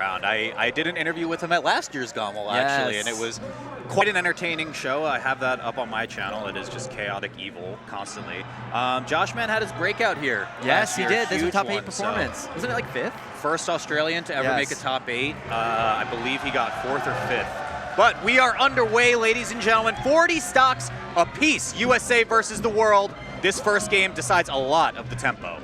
around. I did an interview with him at last year's GOML, actually, and it was quite an entertaining show. I have that up on my channel. It is just chaotic evil constantly. Joshman had his breakout here. Yes, he did. This was a top 8 one, performance. So. Wasn't it like 5th? First Australian to ever make a top 8. I believe he got 4th or 5th. But we are underway, ladies and gentlemen. 40 stocks apiece. USA versus the world. This first game decides a lot of the tempo.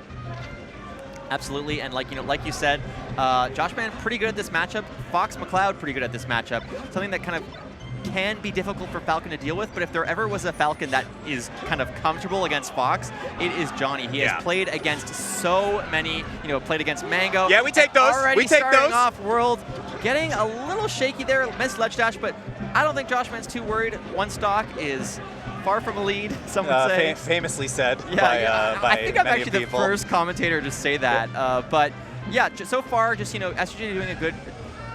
Absolutely, and like you said, Joshman pretty good at this matchup. Fox McLeod pretty good at this matchup. Something that kind of can be difficult for Falcon to deal with, but if there ever was a Falcon that is kind of comfortable against Fox, it is Johnny. He has played against so many, played against Mango. Yeah, we take those. Already we take starting those. off World, getting a little shaky there, missed ledge dash, but I don't think Joshman's too worried. One stock is far from a lead, some would say. Famously said by I think I'm many actually people. the first commentator to say that. But yeah, so far, just SUJ doing a good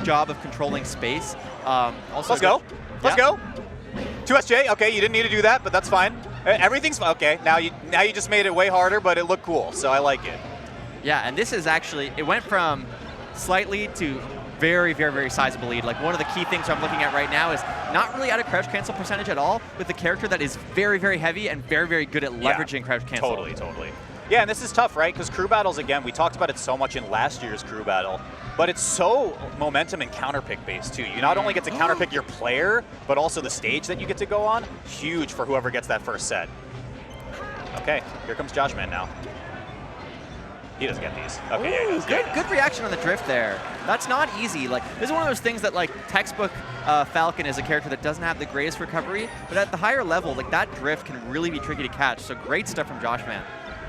job of controlling space. Also, Let's go. Let's go. 2SJ. Okay, you didn't need to do that, but that's fine. Everything's okay. Now you just made it way harder, but it looked cool, so I like it. Yeah, and this is actually, it went from slight lead to very, very, very sizable lead. Like, one of the key things I'm looking at right now is not really out of crouch cancel percentage at all, with the character that is very, very heavy and very, very good at leveraging crouch cancel. Totally. Yeah, and this is tough, right? Because crew battles, again, we talked about it so much in last year's crew battle, but it's so momentum and counterpick based too. You not only get to counterpick your player, but also the stage that you get to go on. Huge for whoever gets that first set. Okay, here comes Joshman now. He doesn't get these. Okay, Ooh, good reaction on the drift there. That's not easy. Like, this is one of those things that, like, textbook Falcon is a character that doesn't have the greatest recovery, but at the higher level, like, that drift can really be tricky to catch. So great stuff from Joshman.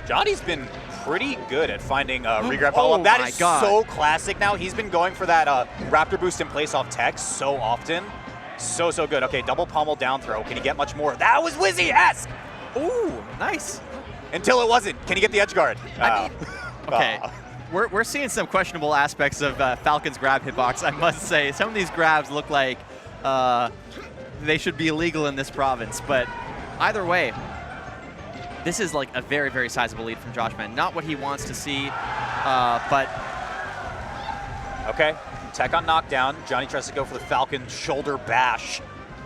Johnny's been pretty good at finding regrab follow-up. That is so classic now. He's been going for that Raptor boost in place off tech so often. So good. Okay, double pommel down throw. Can he get much more? That was Wizzy-esque! Ooh, nice. Until it wasn't. Can he get the edge guard? Okay, we're seeing some questionable aspects of Falcon's grab hitbox, I must say. Some of these grabs look like they should be illegal in this province, but either way, this is like a very, very sizable lead from Joshman. Not what he wants to see, but... Okay, tech on knockdown. Johnny tries to go for the Falcon shoulder bash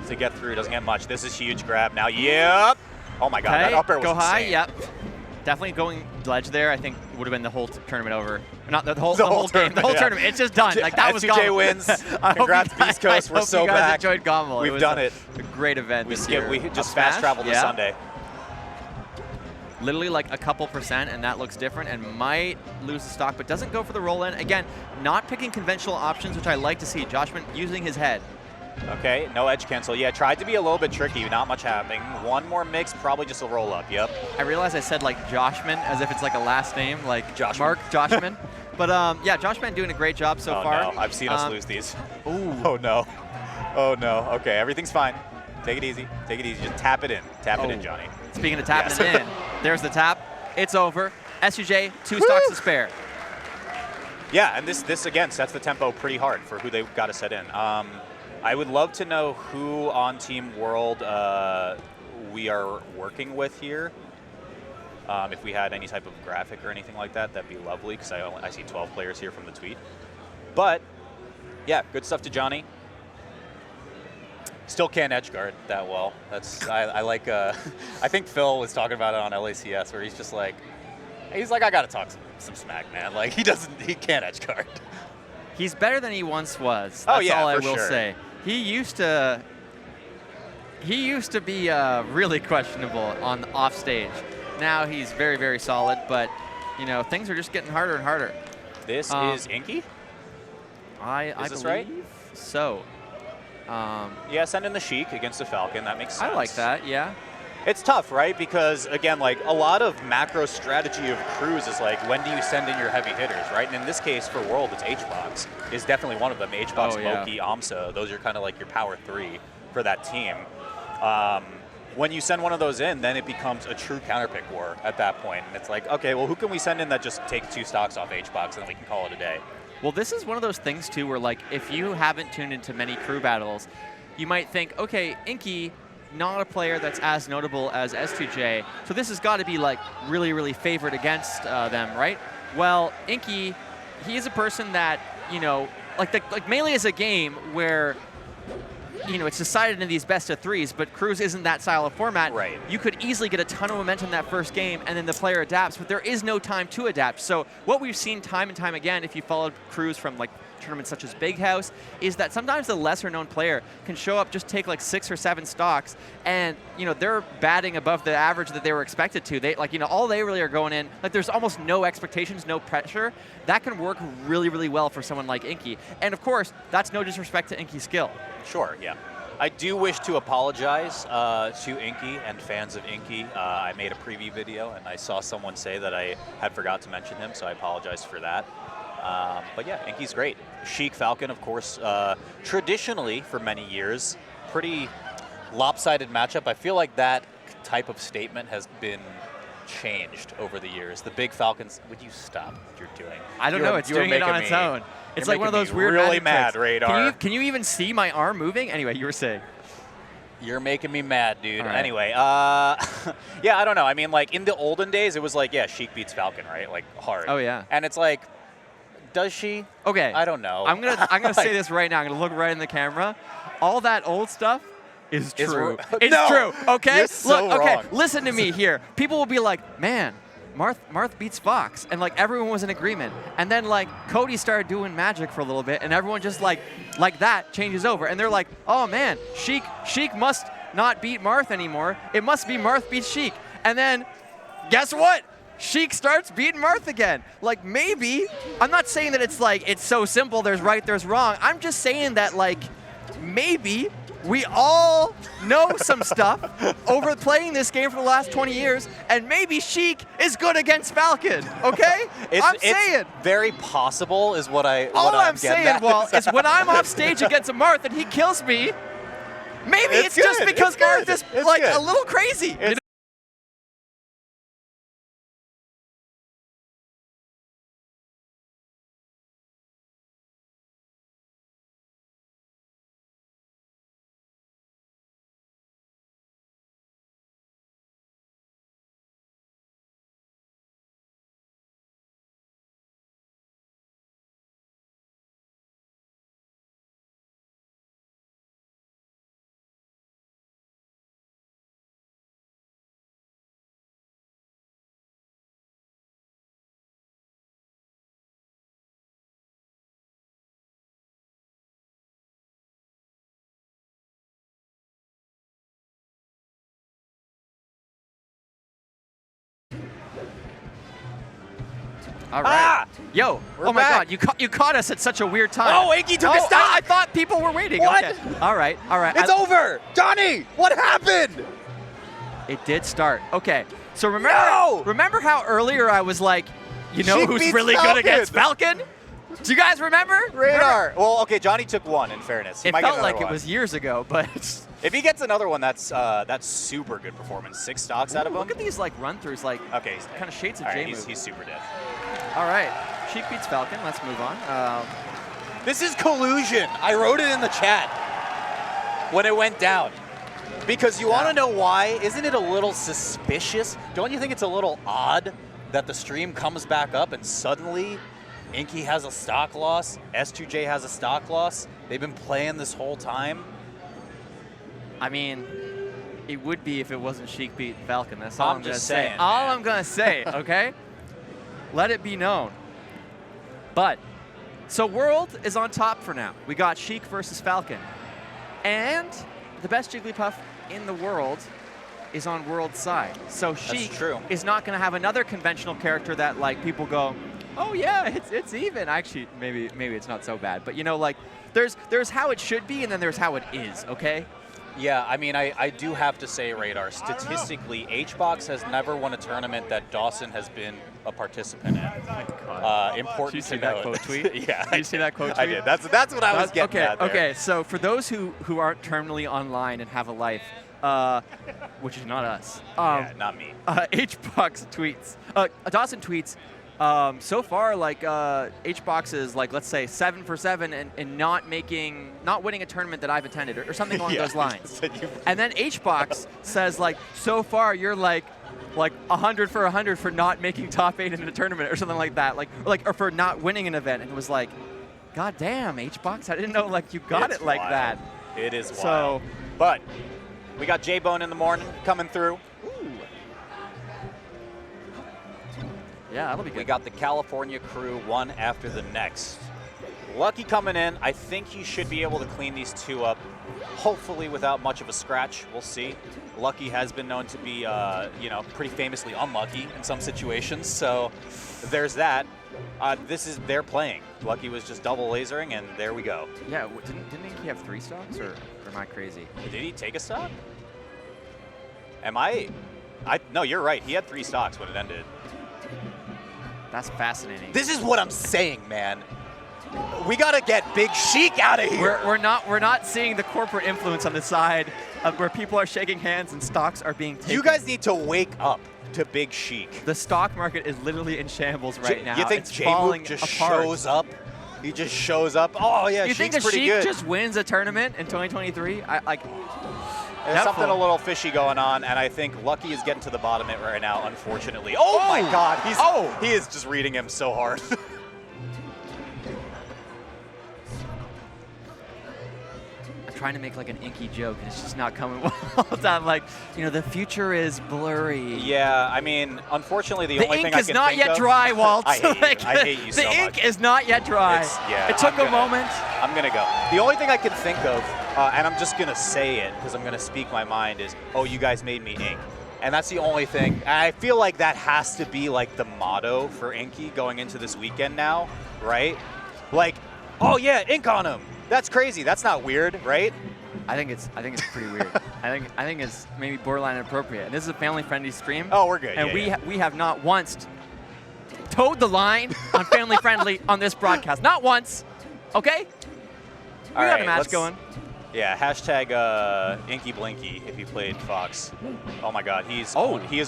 to get through. Doesn't get much. This is huge grab now. Yep. Oh my God, that up air was go high, insane. yep. Definitely going ledge there, I think would have been the whole tournament over. Not the whole game, the whole tournament. It's just done. Like, that was SUJ wins. Congrats, Beast Coast. We're so back. I hope you guys enjoyed GOML. We've done it. A great event this year. We just fast traveled to Sunday. Literally like a couple percent, and that looks different, and might lose the stock, but doesn't go for the roll-in. Again, not picking conventional options, which I like to see. Joshman using his head. Okay, no edge cancel. Yeah, tried to be a little bit tricky, not much happening. One more mix, probably just a roll up, yep. I realize I said like Joshman as if it's like a last name, like Joshman. Mark Joshman. But yeah, Joshman doing a great job so far. Oh no, I've seen us lose these. Ooh. Oh no. Oh no, okay, everything's fine. Take it easy, just tap it in. Tap it in, Johnny. Speaking of tapping it in, there's the tap. It's over. SUJ, 2 stocks to spare. Yeah, and this again sets the tempo pretty hard for who they've got to set in. I would love to know who on Team World we are working with here. If we had any type of graphic or anything like that, that'd be lovely, because I see 12 players here from the tweet. But yeah, good stuff to Johnny. Still can't edge guard that well. That's I like. I think Phil was talking about it on LACS, where he's just like, I gotta talk some smack, man. Like, he can't edge guard. He's better than he once was. That's all I will say. He used to be really questionable on off stage. Now he's very, very solid, but things are just getting harder and harder. This is Inky? I this believe right? So. Yeah, send in the Sheik against the Falcon. That makes sense. I like that, yeah. It's tough, right? Because, again, like, a lot of macro strategy of crews is like, when do you send in your heavy hitters, right? And in this case, for World, it's HBox is definitely one of them. HBox, Moki, Amsa, those are kind of like your power 3 for that team. When you send one of those in, then it becomes a true counterpick war at that point. And it's like, okay, well, who can we send in that just takes 2 stocks off HBox, and then we can call it a day? Well, this is one of those things, too, where, like, if you haven't tuned into many crew battles, you might think, okay, Inky, not a player that's as notable as S2J, so this has got to be, like, really, really favored against them, right? Well, Inky, he is a person that, like Melee is a game where, you know, it's decided in these best of threes, but Cruz isn't that style of format. Right. You could easily get a ton of momentum that first game, and then the player adapts, but there is no time to adapt. So what we've seen time and time again, if you followed Cruz from like tournaments such as Big House, is that sometimes the lesser known player can show up, just take like 6 or 7 stocks, and you know they're batting above the average that they were expected to. They like, you know, all they really are going in, like there's almost no expectations, no pressure. That can work really, really well for someone like Inky. And of course, that's no disrespect to Inky's skill. Sure, yeah. I do wish to apologize to Inky and fans of Inky. I made a preview video and I saw someone say that I had forgot to mention him, so I apologize for that. But yeah, Inky's great. Sheik Falcon, of course, traditionally for many years, pretty lopsided matchup. I feel like that type of statement has been changed over the years. The big Falcons, would you stop what you're doing? I don't know, it's doing it on its own. It's like one of those weird really mad, Radar. Can you even see my arm moving? Anyway, you were saying. You're making me mad, dude. Right. Anyway, yeah, I don't know. I mean, like in the olden days, it was like, yeah, Sheik beats Falcon, right? Like hard. Oh yeah. And it's like, does she? Okay. I don't know. I'm gonna say this right now. I'm gonna look right in the camera. All that old stuff is true. It's no, true. Okay. You're so Look. Okay. wrong. Listen to me here. People will be like, man, Marth beats Fox, and like everyone was in agreement. And then like Cody started doing magic for a little bit, and everyone just like that changes over, and they're like, oh man, Sheik must not beat Marth anymore. It must be Marth beats Sheik. And then, guess what? Sheik starts beating Marth again. Like maybe, I'm not saying that it's like it's so simple. There's right, there's wrong. I'm just saying that like maybe we all know some stuff over playing this game for the last 20 years, and maybe Sheik is good against Falcon, okay? I'm saying. It's very possible is what All I'm saying, at. well, is when I'm off stage against a Marth and he kills me, maybe it's just because Marth is like a little crazy. You know? All right. Yo, oh my God, you caught us at such a weird time. Oh, Inky took a stock. I thought people were waiting. What? Okay. All right. It's over. Johnny, what happened? It did start. Okay. So remember how earlier I was like, you know who's really good against Falcon? Do you guys remember? Radar. Well, okay, Johnny took one, in fairness. It felt like it was years ago, but... If he gets another one, that's super good performance. 6 stocks out of him. Look at these like run-throughs, like kind of shades of J-move. He's super dead. All right, Sheik beats Falcon. Let's move on. This is collusion. I wrote it in the chat when it went down. Because you want to know why? Isn't it a little suspicious? Don't you think it's a little odd that the stream comes back up and suddenly Inky has a stock loss, S2J has a stock loss? They've been playing this whole time. I mean, it would be if it wasn't Sheik beat Falcon. That's all I'm going to say. Saying, all I'm going to say, okay? Let it be known. But, so World is on top for now. We got Sheik versus Falcon. And the best Jigglypuff in the world is on World's side. So Sheik is not going to have another conventional character that like people go, oh yeah, it's even. Actually, maybe it's not so bad. But you know, like there's how it should be, and then there's how it is. Okay. Yeah, I mean, I do have to say, Radar, statistically, HBox has never won a tournament that Dawson has been a participant in. Important Did you see to that note. quote tweet? Yeah. Did you see that quote tweet? I did. That's what I was getting at there. Okay, so for those who aren't terminally online and have a life, which is not us. Yeah, not me. HBox tweets. Dawson tweets, so far, like, HBox is, like, let's say 7 for 7 and not winning a tournament that I've attended or something along those lines. And then HBox says, like, so far you're, like 100 for 100 for not making top 8 in a tournament or something like that. Or for not winning an event. And it was like, God damn, HBox. I didn't know like you got It's it like wild. that. It is wild. So, but we got J-Bone in the morning coming through. ooh. Yeah, that'll be good. We got the California crew one after the next. Lucky coming in. I think he should be able to clean these two up, hopefully without much of a scratch. We'll see. Lucky has been known to be, pretty famously unlucky in some situations. So there's that. They're playing. Lucky was just double lasering, and there we go. Yeah, didn't he have 3 stocks, or am I crazy? Did he take a stock? No, you're right. He had 3 stocks when it ended. That's fascinating. This is what I'm saying, man. We gotta get Big Sheik out of here. We're not seeing the corporate influence on the side of where people are shaking hands and stocks are being taken. You guys need to wake up to Big Sheik. The stock market is literally in shambles right now. You think it's J-Boot falling just apart. shows up? He just shows up. Oh yeah, You think Sheik's the pretty Sheik good. just wins a tournament in 2023? There's something a little fishy going on, and I think Lucky is getting to the bottom of it right now, unfortunately. Oh my God, he is just reading him so hard. Trying to make like an inky joke, and it's just not coming well. I'm like, the future is blurry. Yeah, I mean, unfortunately, the only thing I can think of... The ink is not yet dry, Walt. I hate you so much. The ink is not yet dry. It took a moment. I'm going to go. The only thing I can think of, and I'm just going to say it because I'm going to speak my mind, is, oh, you guys made me ink. And that's the only thing. And I feel like that has to be like the motto for Inky going into this weekend now, right? Like, oh yeah, ink on him. That's crazy. That's not weird, right? I think it's pretty weird. I think it's maybe borderline inappropriate. And this is a family-friendly stream. Oh, we're good. And we have not once towed the line on family-friendly on this broadcast. Not once. Okay? We got a match going. Yeah, hashtag Inky Blinky if he played Fox. Oh my God, he is owning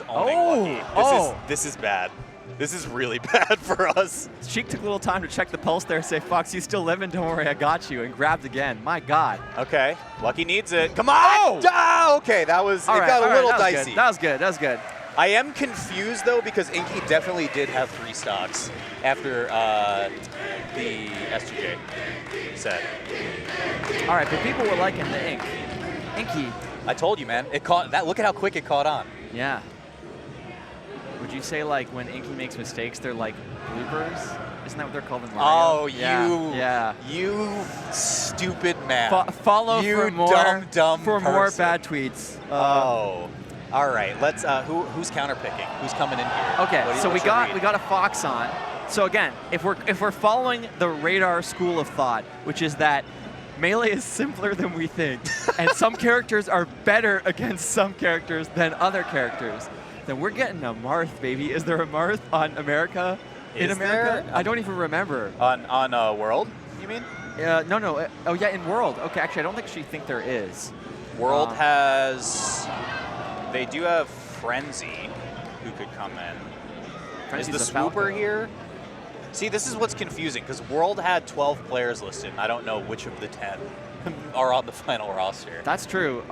Lucky. This is bad. This is really bad for us. Sheik took a little time to check the pulse there, say, Fox, you still living? Don't worry, I got you, and grabbed again. My God. Okay, Lucky needs it. Come on! Oh! Okay, got a little dicey. That was good. I am confused, though, because Inky definitely did have 3 stocks after the S2J set. All right, but people were liking the ink. Inky. I told you, man. It caught that. Look at how quick it caught on. Yeah. Would you say, like, when Inky makes mistakes, they're like bloopers? Isn't that what they're called in Mario? Oh, you stupid man. Follow you for more dumb more bad tweets. All right. Let's. Who's counterpicking? Who's coming in here? Okay, so we got a Fox on. So again, if we're following the radar school of thought, which is that Melee is simpler than we think, and some characters are better against some characters than other characters, then we're getting a Marth, baby. Is there a Marth on America? In America? I don't even remember. On World, you mean? No. Oh, yeah, in World. Okay, actually, I don't actually think there is. World has... They do have Frenzy, who could come in. Frenzy's is the Swooper here? See, this is what's confusing, because World had 12 players listed, and I don't know which of the 10 are on the final roster. That's true.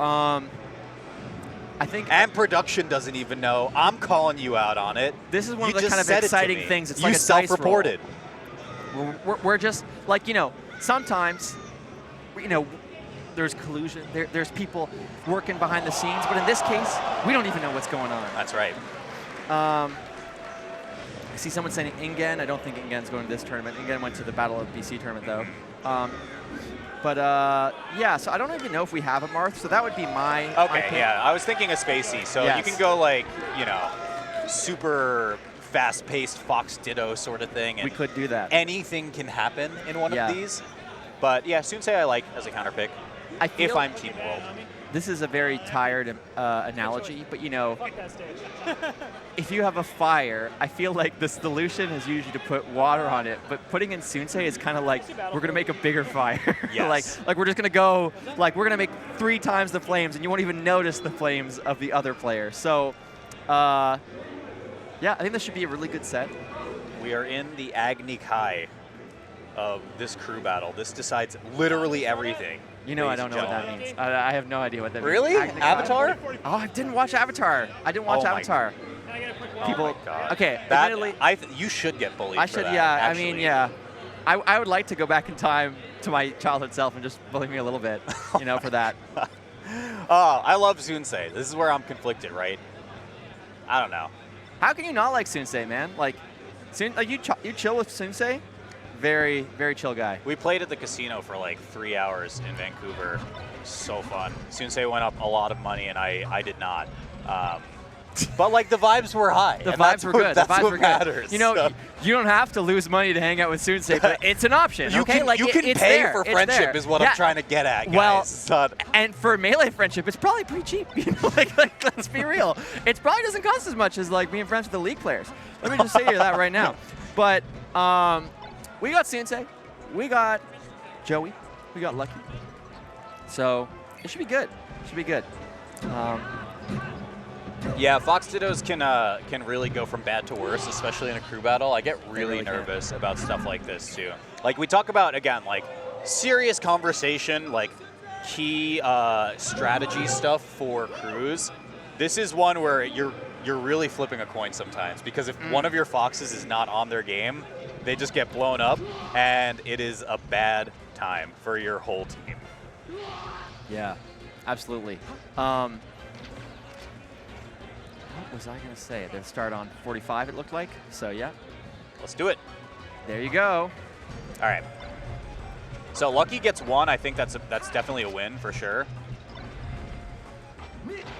I think, and production doesn't even know. I'm calling you out on it. This is one of the kind of exciting things. It's like a self-reported. We're just like, sometimes, there's collusion. There's people working behind the scenes, but in this case, we don't even know what's going on. That's right. I see someone saying Ingen. I don't think Ingen's going to this tournament. Ingen went to the Battle of BC tournament though. Yeah, so I don't even know if we have a Marth, so that would be my pick. Yeah, I was thinking a Spacey. So you can go like, super fast-paced Fox Ditto sort of thing. And we could do that. Anything can happen in one of these. But yeah, Sunsei I like as a counter pick if I'm Team World. This is a very tired analogy, but if you have a fire, I feel like the solution is usually to put water on it, but putting in Sunsei is kind of like, we're going to make a bigger fire. Yes. like we're just going to go, we're going to make 3 times the flames, and you won't even notice the flames of the other player. So, yeah, I think this should be a really good set. We are in the Agni Kai of this crew battle. This decides literally everything. I don't know what that means. I have no idea what that means. Really? Avatar? Oh, I didn't watch Avatar. Avatar. People. Oh my God. Okay. You should get bullied. I should. For that, yeah. actually. I mean, yeah. I would like to go back in time to my childhood self and just bully me a little bit, you know, for that. I love Sunsei. This is where I'm conflicted, right? I don't know. How can you not like Sunsei, man? Like you chill with Sunsei? Very, very chill guy. We played at the casino for like 3 hours in Vancouver. So fun. Sunsei went up a lot of money, and I did not. But like the vibes were high. The vibes were good. That's the vibes what were matters. Good. You know, you don't have to lose money to hang out with Sunsei, but it's an option. You okay, can, like you can it's pay there. for It's friendship, there. is what I'm trying to get at, guys. Well, It's not and for Melee friendship, it's probably pretty cheap. You know, like let's be real. It probably doesn't cost as much as like being friends with the League players. Let me just say that right now. But we got Sunsei, we got Joey, we got Lucky. So it should be good. It should be good. Yeah, Fox Dittos can really go from bad to worse, especially in a crew battle. I get really nervous about stuff like this too. Like we talk about, again, like serious conversation, like key strategy stuff for crews. This is one where you're really flipping a coin sometimes, because if one of your Foxes is not on their game, they just get blown up, and it is a bad time for your whole team. Yeah, absolutely. What was I going to say? They'll start on 45, it looked like. So, yeah. Let's do it. There you go. All right. So Lucky gets 1. I think that's definitely a win for sure.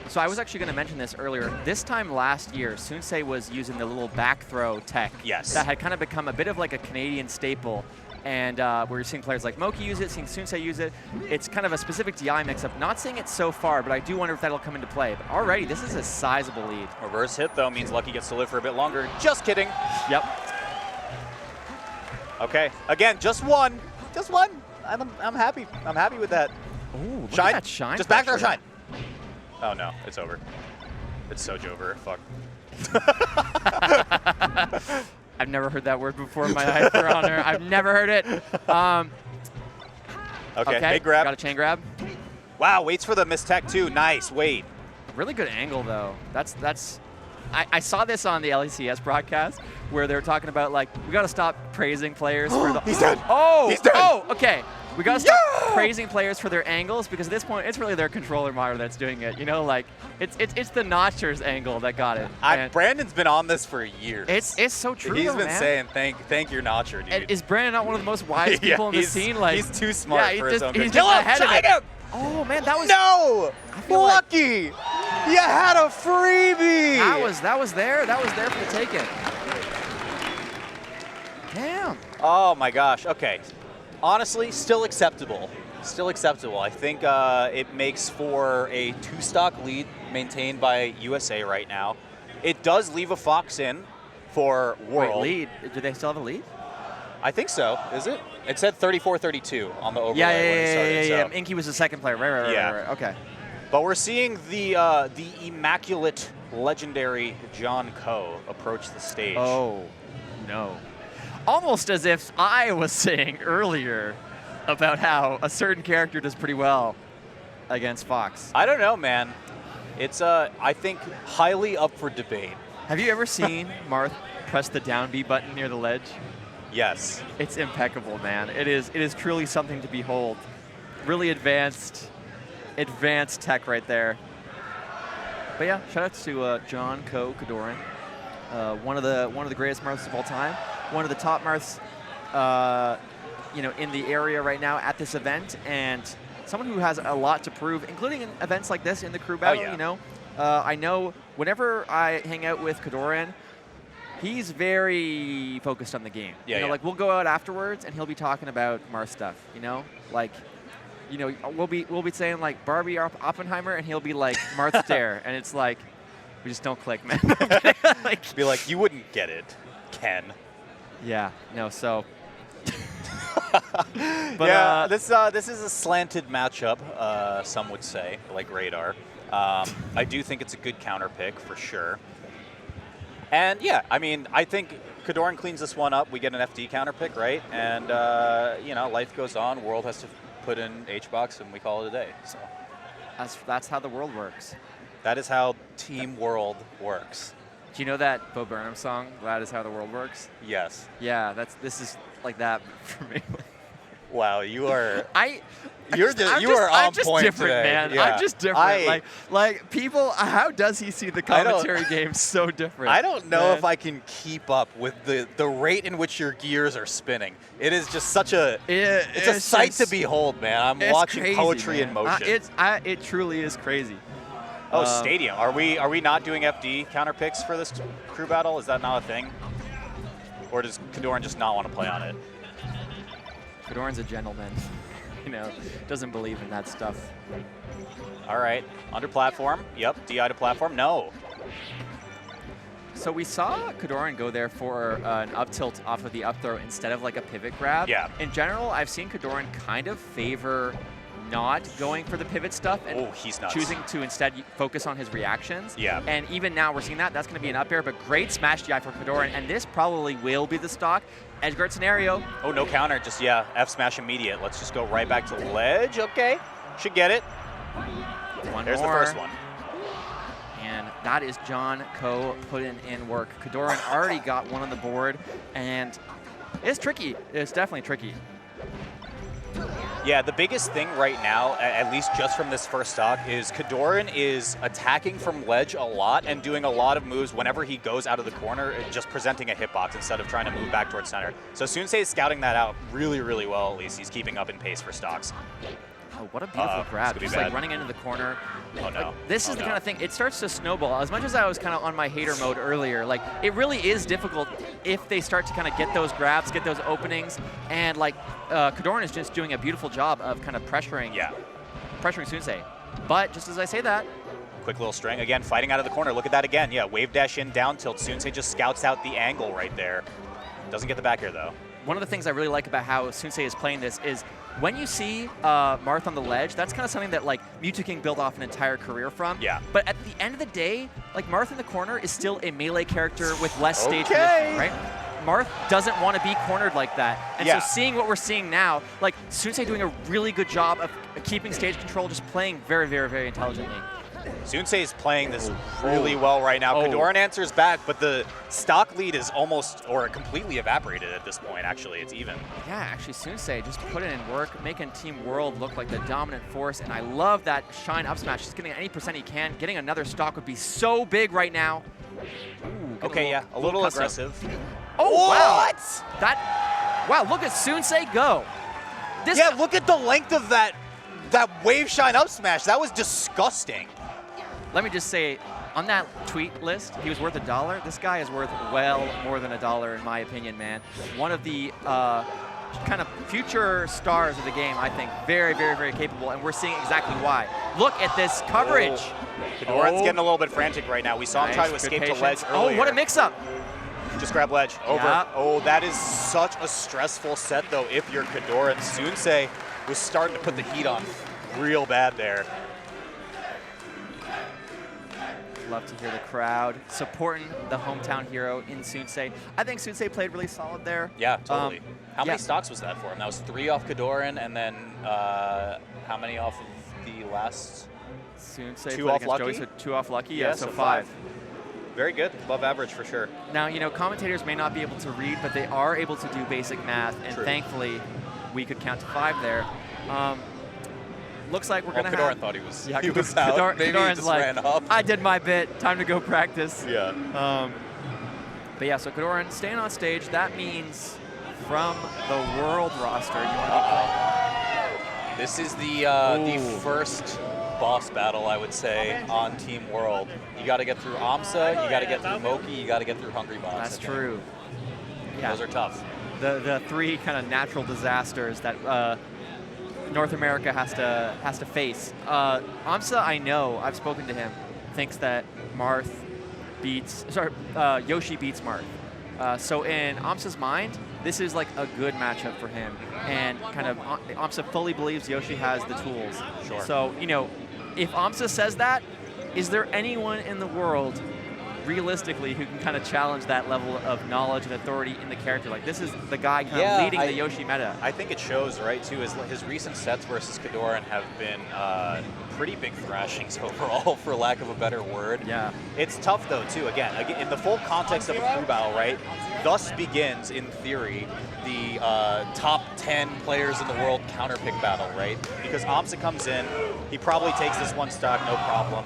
So I was actually going to mention this earlier. This time last year, Sunsei was using the little back throw tech. Yes. That had kind of become a bit of like a Canadian staple. And we're seeing players like Moki use it, seeing Sunsei use it. It's kind of a specific DI mix-up. Not seeing it so far, but I do wonder if that'll come into play. But already, this is a sizable lead. Reverse hit, though, means Lucky gets to live for a bit longer. Just kidding. Yep. Okay. Again, just 1. Just 1. I'm happy. I'm happy with that. Ooh, look Shine. at that shine. Just back throw shine. Oh, no. It's over. It's so over. Fuck. I've never heard that word before in my life, Your Honor. I've never heard it. Okay, big grab. Got a chain grab. Wow, waits for the mistech too. Nice, wait. Really good angle, though. I saw this on the LECS broadcast where they were talking about, like, we got to stop praising players for the... He's dead. Oh! He's dead. Oh, okay. We got to stop praising players for their angles, because at this point, it's really their controller monitor that's doing it. You know, like, it's the notcher's angle that got it. Brandon's been on this for years. It's so true, He's been man. saying, thank your notcher, dude. And is Brandon not one of the most wise people in the scene? Like, he's too smart for his own good. He's just ahead of it. Him. Oh, man, that was... No! Lucky! Like you had a freebie! That was there for the taking. Damn. Oh, my gosh. Okay. Honestly, still acceptable. Still acceptable. I think it makes for a 2-stock lead maintained by USA right now. It does leave a Fox in for World. Wait, lead? Do they still have a lead? I think so. Is it? It said 34-32 on the overlay Yeah, when it started. yeah. So. Inky was the second player. Right. Okay. But we're seeing the immaculate, legendary John Coe approach the stage. Oh, no. Almost as if I was saying earlier about how a certain character does pretty well against Fox. I don't know, man. It's, I think, highly up for debate. Have you ever seen Marth press the down B button near the ledge? Yes. It's impeccable, man. It is truly something to behold. Really advanced tech right there. But yeah, shout out to John Coe Kadoran, one of the greatest Marths of all time, one of the top Marths, in the area right now at this event, and someone who has a lot to prove, including in events like this in the crew battle. Yeah. You know, I know whenever I hang out with Kadoran, he's very focused on the game. Yeah, like we'll go out afterwards and he'll be talking about Marth stuff. You know, like. You know, we'll be saying like Barbie Oppenheimer, and he'll be like Marth Stare, and it's like we just don't click, man. Like, be like, you wouldn't get it, Ken. Yeah, no. So, but yeah, this is a slanted matchup. Some would say, like Radar. I do think it's a good counter pick for sure. And yeah, I mean, I think Kadoran cleans this one up. We get an FD counter pick, right? And life goes on. World has to put in HBox, and we call it a day. So that's how the world works. That is how Team World works. Do you know that Bo Burnham song, That Is How the World Works? Yes. Yeah, this is like that for me. Wow, you are. I'm just point different, today. man. Yeah. I'm just different. Like people, how does he see the commentary game so different? I don't know if I can keep up with the rate in which your gears are spinning. It is just such a it's a sight to behold, man. I'm watching crazy, poetry man. in motion. It truly is crazy. Oh, Stadium. Are we not doing FD counter picks for this crew battle? Is that not a thing? Or does Kadoran just not want to play on it? Kadoran's a gentleman. Doesn't believe in that stuff. All right, under platform. Yep, DI to platform. No. So we saw Kadoran go there for an up tilt off of the up throw instead of like a pivot grab. Yeah. In general, I've seen Kadoran kind of favor not going for the pivot stuff and he's nuts. choosing to instead focus on his reactions. Yeah. And even now we're seeing that. That's going to be an up air, but great smash DI for Kadoran, and this probably will be the stock. Edgeguard scenario. Oh, no counter. Just, F smash immediate. Let's just go right back to ledge. Okay. Should get it. There's the first one. And that is John Ko putting in work. Kadoran already got one on the board, and it's tricky. It's definitely tricky. Yeah, the biggest thing right now, at least just from this first stock, is Kadoran is attacking from ledge a lot and doing a lot of moves whenever he goes out of the corner, just presenting a hitbox instead of trying to move back towards center. So Sunsei is scouting that out really, really well, at least. He's keeping up in pace for stocks. Oh, what a beautiful grab. Just like running into the corner. Oh, no. This is the kind of thing, it starts to snowball. As much as I was kind of on my hater mode earlier, like it really is difficult if they start to kind of get those grabs, get those openings, and like Kadoran is just doing a beautiful job of kind of pressuring Sunsei. But just as I say that, quick little string, again, fighting out of the corner. Look at that again. Yeah, wave dash in, down tilt. Sunsei just scouts out the angle right there. Doesn't get the back air, though. One of the things I really like about how Sunsei is playing this is when you see Marth on the ledge, that's kind of something that like Mewtwo King built off an entire career from. Yeah. But at the end of the day, like Marth in the corner is still a melee character with less stage positioning, right? Marth doesn't want to be cornered like that. And so seeing what we're seeing now, like Sunsei doing a really good job of keeping stage control, just playing very, very, very intelligently. Sunsei is playing this really well right now. Kadoran answers back, but the stock lead is almost or completely evaporated at this point, actually. It's even. Yeah, actually, Sunsei just put in work, making Team World look like the dominant force, and I love that shine up smash. Just getting any percent he can. Getting another stock would be so big right now. Ooh, okay, a little aggressive. Oh, what? Wow, look at Sunsei go. Look at the length of that wave shine up smash. That was disgusting. Let me just say, on that tweet list, he was worth $1. This guy is worth well more than $1 in my opinion, man. One of the kind of future stars of the game, I think. Very, very, very capable, and we're seeing exactly why. Look at this coverage. Kadoran's getting a little bit frantic right now. We saw him try to escape to ledge earlier. Oh, what a mix-up. Just grab ledge. Over. Yep. Oh, that is such a stressful set, though, if you're Kadoran. Sunsei was starting to put the heat on real bad there. Love to hear the crowd supporting the hometown hero in Sunsei. I think Sunsei played really solid there. Yeah, totally. How many stocks was that for him? That was 3 off Kadoran, and then how many off of the last? Sunsei 2 off Lucky? Joey, so 2 off Lucky, yeah, so 5. Very good, above average for sure. Now, commentators may not be able to read, but they are able to do basic math, and thankfully, we could count to 5 there. Looks like we're going to have... Kadoran thought he was, yeah, he was out. Maybe he just ran up. I did my bit. Time to go practice. Yeah. But yeah, so Kadoran staying on stage. That means from the world roster, you want to This is the first boss battle, I would say, on Team World. You got to get through AMSA, you got to get through Moki, you got to get through Hungry Box. That's true. Yeah. Those are tough. The 3 kind of natural disasters that North America has to face. AMSA, I know, I've spoken to him, thinks that Yoshi beats Marth. So in AMSA's mind, this is like a good matchup for him, and kind of AMSA fully believes Yoshi has the tools. Sure. So if AMSA says that, is there anyone in the world realistically who can kind of challenge that level of knowledge and authority in the character. Like, this is the guy kind of leading the Yoshi meta. I think it shows, right, too, his recent sets versus Kadoran have been pretty big thrashings overall, for lack of a better word. Yeah. It's tough, though, too. Again, in the full context of a crew battle, right, thus begins, in theory, the top 10 players in the world counter pick battle, right? Because AMSA comes in, he probably takes this one stock, no problem.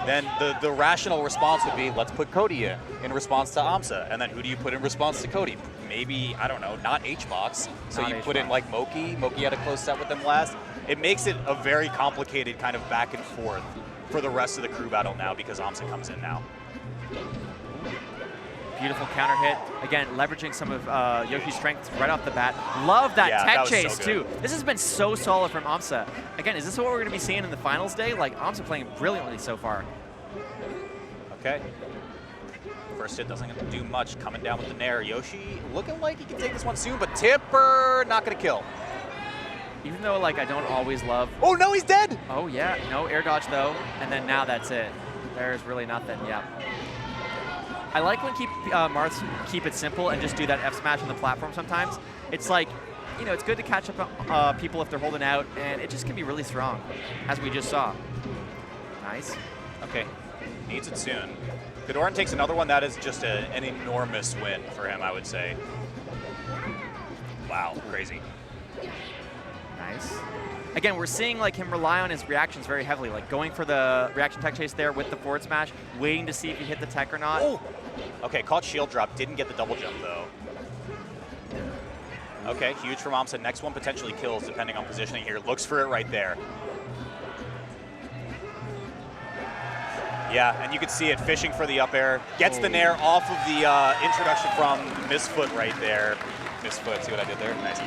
Then the rational response would be, let's put Cody in response to AMSA. And then who do you put in response to Cody? Maybe, I don't know, not HBox. So you put in like Moki. Moki had a close set with them last. It makes it a very complicated kind of back and forth for the rest of the crew battle now because AMSA comes in now. Beautiful counter hit. Again, leveraging some of Yoshi's strengths right off the bat. Love that tech chase, too. This has been so solid from AMSA. Again, is this what we're going to be seeing in the finals day? Like, AMSA playing brilliantly so far. Okay. First hit doesn't do much. Coming down with the Nair. Yoshi looking like he can take this one soon, but Tipper not going to kill. Even though, like, I don't always love... Oh, no, he's dead! Oh, yeah. No air dodge, though. And then now that's it. There's really nothing. Yeah. I like when Marths keep it simple and just do that F smash on the platform sometimes. It's like, you know, it's good to catch up people if they're holding out, and it just can be really strong, as we just saw. Nice. Okay. Needs it soon. Kadoran takes another one. That is just an enormous win for him, I would say. Wow, crazy. Nice. Again, we're seeing like him rely on his reactions very heavily, like going for the reaction tech chase there with the forward smash, waiting to see if he hit the tech or not. Oh. Okay, caught shield drop, didn't get the double jump though. Okay, huge from AMSA. Next one potentially kills depending on positioning here. Looks for it right there. Yeah, and you can see it fishing for the up air. Gets the Nair off of the introduction from Misfoot right there. Misfoot, see what I did there? Nice.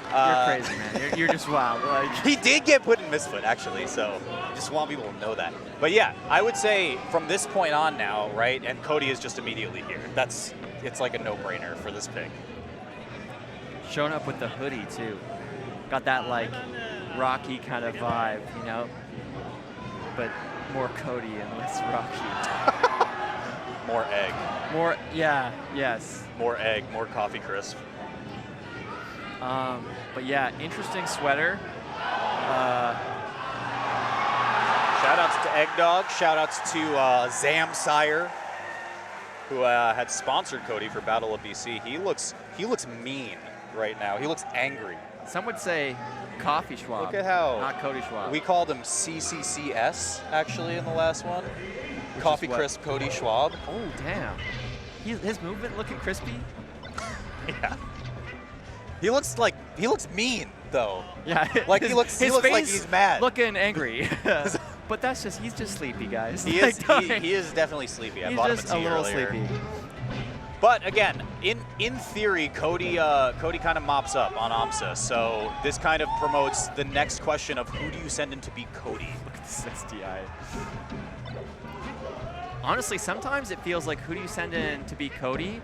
You're crazy, man. You're just wild. Like. He did get put in Misfoot, actually, so just want people to know that. But yeah, I would say from this point on now, right, and Cody is just immediately here. It's like a no-brainer for this pick. Showing up with the hoodie, too. Got that, like, Rocky kind of vibe, you know? But more Cody and less Rocky. More egg. More, yeah, yes. More egg, more coffee crisp. But yeah, interesting sweater. Shoutouts to Egg Dog. Shoutouts to Zam Sire, who had sponsored Cody for Battle of BC. He looks mean right now. He looks angry. Some would say Coffee Schwab. Look at how not Cody Schwab. We called him CCCS actually in the last one. Coffee Crisp Cody Schwab. Oh damn! His movement looking crispy. Yeah. He looks mean though. Yeah. Like he looks like he's mad. Looking angry. But he's just sleepy, guys. He is definitely sleepy. I bought him a tea earlier. He's just a little sleepy. But again, in theory, Cody kind of mops up on AMSA, so this kind of promotes the next question of who do you send in to beat Cody? Look at this SDI. Honestly, sometimes it feels like who do you send in to beat Cody?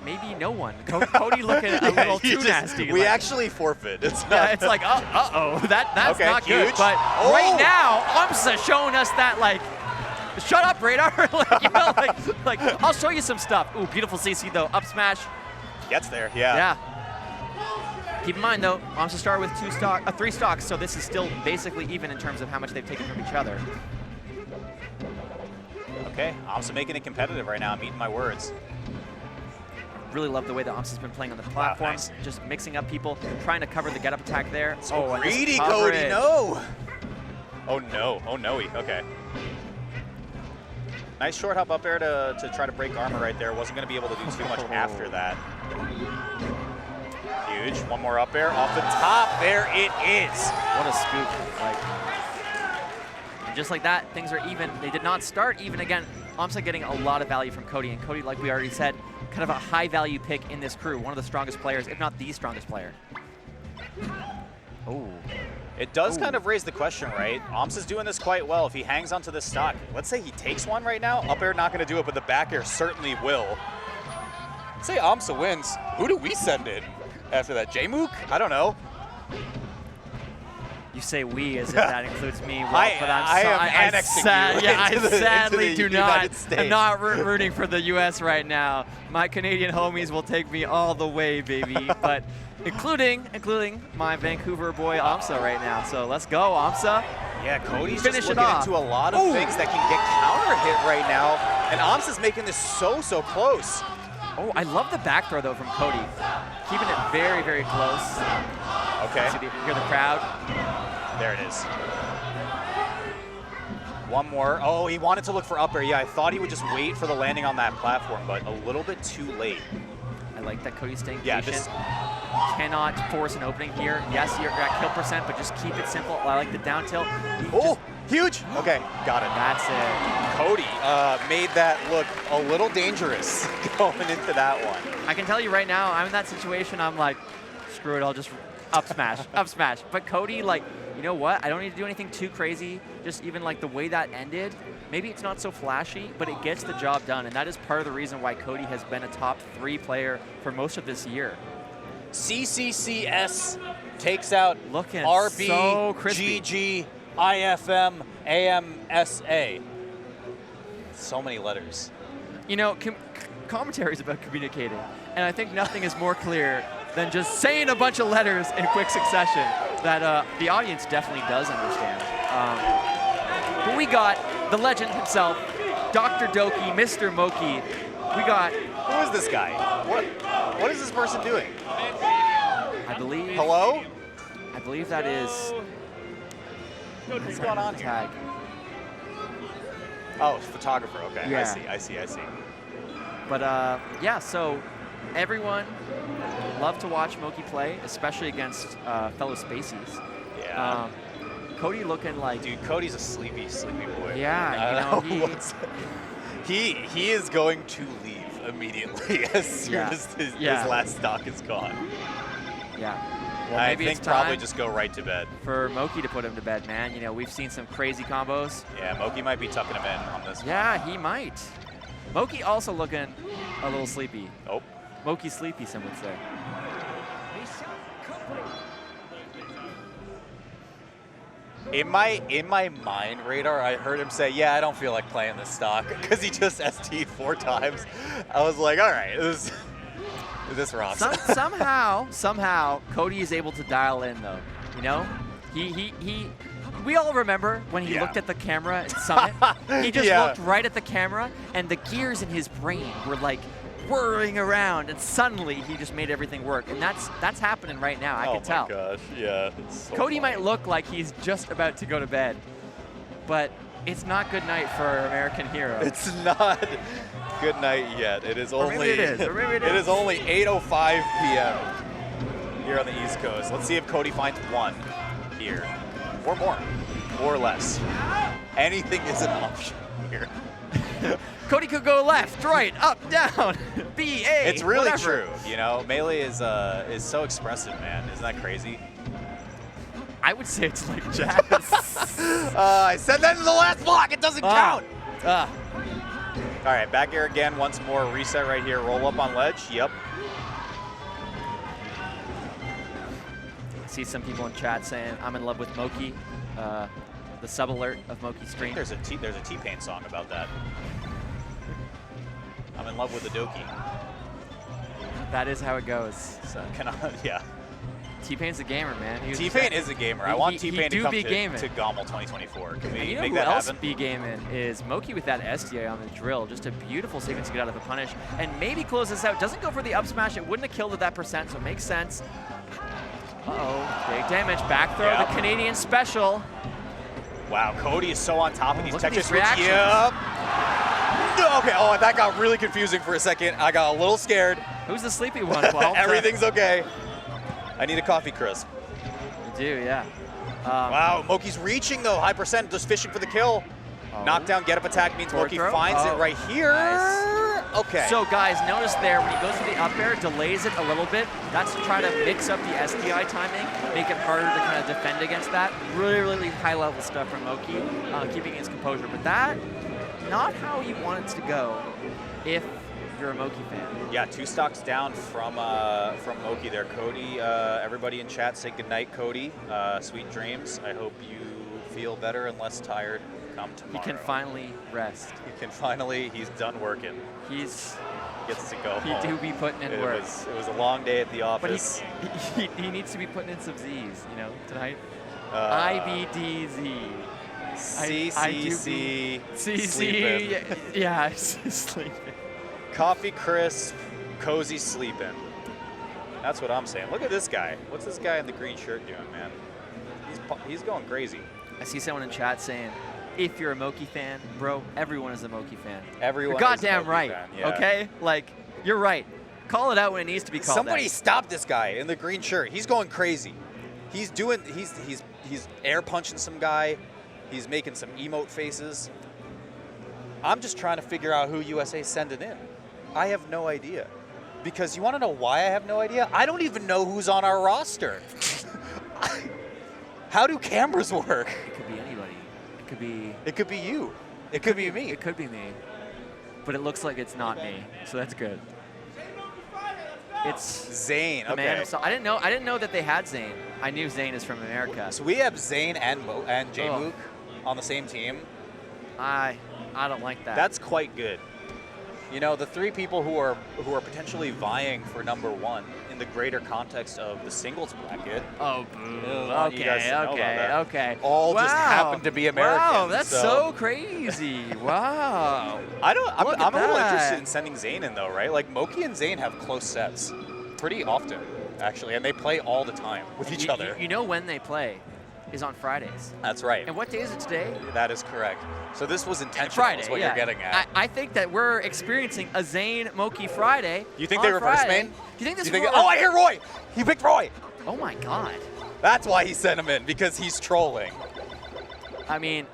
Maybe no one. Cody looking a little too nasty. We actually forfeit. It's like, uh-oh, that's okay, not huge. good. But right now, AMSA showing us that, like, shut up, Radar. Like, you know, like, I'll show you some stuff. Ooh, beautiful CC, though. Up smash. Gets there, yeah. Yeah. Keep in mind, though, AMSA started with 3 stocks, so this is still basically even in terms of how much they've taken from each other. Okay, AMSA making it competitive right now. I'm eating my words. Really love the way that AMSA's been playing on the platform. Nice. Just mixing up people, trying to cover the get-up attack there. So greedy, Cody, no! Oh, no. Oh, no. Okay. Nice short hop up air to try to break armor right there. Wasn't going to be able to do too much after that. Huge. One more up air. Off the top. There it is. What a scoop. And just like that, things are even. They did not start even again. AMSA getting a lot of value from Cody. And Cody, like we already said, kind of a high-value pick in this crew. One of the strongest players, if not the strongest player. Oh. It does kind of raise the question, right? AMSA's doing this quite well. If he hangs onto this stock, let's say he takes one right now, up air not going to do it, but the back air certainly will. Let's say AMSA wins. Who do we send in after that? J-Mook? I don't know. You say we as if that includes me. Well, but I am annexing you I sadly do not. United States. I'm not rooting for the U.S. right now. My Canadian homies will take me all the way, baby. But including my Vancouver boy Amsa right now. So let's go, Amsa. Yeah, Cody's just looking into a lot of things that can get counter hit right now, and Amsa's making this so close. Oh, I love the back throw though from Cody, keeping it very, very close. Okay. So you hear the crowd. There it is. One more. Oh, he wanted to look for up air. Yeah, I thought he would just wait for the landing on that platform, but a little bit too late. I like that Cody's staying Yeah, patient. Cannot force an opening here. Yes, you're at kill percent, but just keep it simple. I like the down tilt. Huge. Okay, got it. That's it. Cody made that look a little dangerous going into that one. I can tell you right now, I'm in that situation. I'm like, screw it, I'll just up smash, up smash. But Cody, like, you know what? I don't need to do anything too crazy. Just even like the way that ended, maybe it's not so flashy, but it gets the job done. And that is part of the reason why Cody has been a top 3 player for most of this year. CCCS takes out Looking RB, so crispy. GG, IFM, AMSA. So many letters. You know, commentary is about communicating. And I think nothing is more clear than just saying a bunch of letters in quick succession that the audience definitely does understand. But we got the legend himself, Dr. Doki, Mr. Moki. We got... Who is this guy? What is this person doing? I believe... Hello? I believe that is... What's going on here? Tag. Oh, photographer. Okay, Yeah. I see. But yeah, so everyone loved to watch Moki play, especially against fellow Spaceys. Yeah. Cody looking like... Dude, Cody's a sleepy boy. Yeah, you know, he is going to leave immediately as soon as his last stock is gone. Yeah. Well, I maybe think it's time probably just go right to bed. for Moki to put him to bed, man. You know, we've seen some crazy combos. Yeah, Moki might be tucking him in on this Yeah, he might. Moki also looking a little sleepy. Oh. Moki sleepy, some would say. In my mind radar, I heard him say, "Yeah, I don't feel like playing this stock," because he just ST'd 4 times. I was like, "All right, this rocks." Somehow, Cody is able to dial in though. You know, we all remember when he looked at the camera at Summit. He just looked right at the camera, and the gears in his brain were like whirring around, and suddenly he just made everything work. And that's happening right now. I can tell. Oh my gosh, yeah. It's so Cody funny. might look like he's just about to go to bed, but it's not good night for our American hero. It's not good night yet. It is only. Or maybe it is. Or maybe it is. It is only 8:05 p.m. here on the East Coast. Let's see if Cody finds 1 here, or more, or less. Anything is an option here. Cody could go left, right, up, down, B, A. It's really whatever. true. You know, Melee is so expressive, man. Isn't that crazy? I would say it's like jazz. I said that in the last block. It doesn't count. Uh, All right, back air again. Once more. Reset right here. Roll up on ledge. Yep. I see some people in chat saying, I'm in love with Moki. The sub alert of Moki's stream. There's a T-Pain song about that. I'm in love with the Doki. That is how it goes. So. Yeah. T-Pain's a gamer, man. T-Pain is a gamer. I want T-Pain to come to GOML 2024. Can we you know make who that else happen? be gaming is Moki with that SDA on the drill. Just a beautiful saving to get out of the punish. And maybe close this out. Doesn't go for the up smash. It wouldn't have killed at that percent, so it makes sense. Uh-oh. Big damage. Back throw, the Canadian special. Wow, Cody is so on top of these Look at Tetris these reactions. Yep. Okay, oh, that got really confusing for a second. I got a little scared. Who's the sleepy one? Well, everything's okay. I need a coffee crisp. You do, yeah. Wow, Moki's reaching though. High percent, just fishing for the kill. Knockdown, get up attack means Moki finds it right here. Nice. Okay. So guys, notice there when he goes for the up air, delays it a little bit. That's to try to mix up the SDI timing, make it harder to kind of defend against that. Really, really high level stuff from Moki, keeping his composure. But that, not how you want it to go if you're a Moki fan. Yeah, 2 stocks down from Moki there. Cody, everybody in chat, say goodnight, Cody. Sweet dreams. I hope you feel better and less tired come tomorrow. He can finally rest. He's done working. Gets to go he home. do be putting in work. It was a long day at the office. But he needs to be putting in some Z's, you know, tonight. IBDZ. CCC. CC. Yeah, sleeping. Coffee crisp, cozy sleeping. That's what I'm saying. Look at this guy. What's this guy in the green shirt doing, man? He's going crazy. I see someone in chat saying, if you're a Moki fan, bro, everyone is a Moki fan. Everyone you're goddamn is a Moki right, fan, yeah. okay? Like, you're right. Call it out when it needs to be called Somebody out. stop this guy in the green shirt. He's going crazy. He's air punching some guy. He's making some emote faces. I'm just trying to figure out who USA's sending in. I have no idea. Because you want to know why I have no idea? I don't even know who's on our roster. How do cameras work? It could be anybody. It could be you. It could be me. It could be me. But it looks like it's not me, so that's good. It's Zane. the Okay. man himself. I didn't know that they had Zane. I knew Zane is from America. So we have Zane and J-Mook on the same team. I don't like that. That's quite good. You know, the 3 people who are potentially vying for #1 in the greater context of the singles bracket. Oh, boo. Okay. Okay. All just happen to be Americans. Wow, that's so crazy. Wow. I'm a little that. interested in sending Zane in though, right? Like Moki and Zane have close sets pretty often, actually, and they play all the time with each other. You know when they play is on Fridays. That's right. And what day is it today? That is correct. So this was intentional, Friday, is what yeah. you're getting at. I think that we're experiencing a Zane Moki Friday. You think on they reverse Friday. main? Do you think this? Oh, I hear Roy. He picked Roy. Oh my God. That's why he sent him in, because he's trolling. I mean,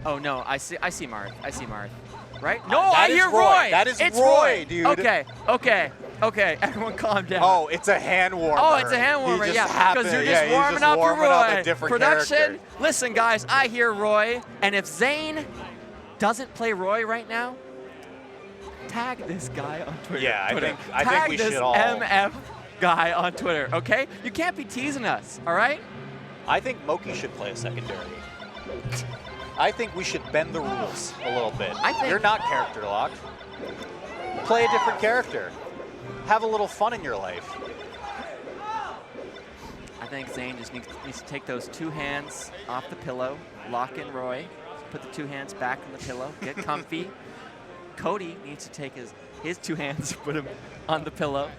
oh no, I see Marth. Right? No, That I is hear Roy. That is it's Roy, dude. Okay. Everyone, calm down. Oh, it's a hand warmer. Oh, it's a hand warmer, yeah. Because you're just warming up for Roy. A different Production, character. listen, guys, I hear Roy, and if Zane doesn't play Roy right now, tag this guy on Twitter. Yeah, I think we Tag should all. this MF guy on Twitter, okay? You can't be teasing us, all right? I think Moki should play a secondary. I think we should bend the rules a little bit. You're not character locked. Play a different character. Have a little fun in your life. I think Zane just needs to take those 2 hands off the pillow, lock in Roy, put the 2 hands back on the pillow, get comfy. Cody needs to take his 2 hands, put them on the pillow.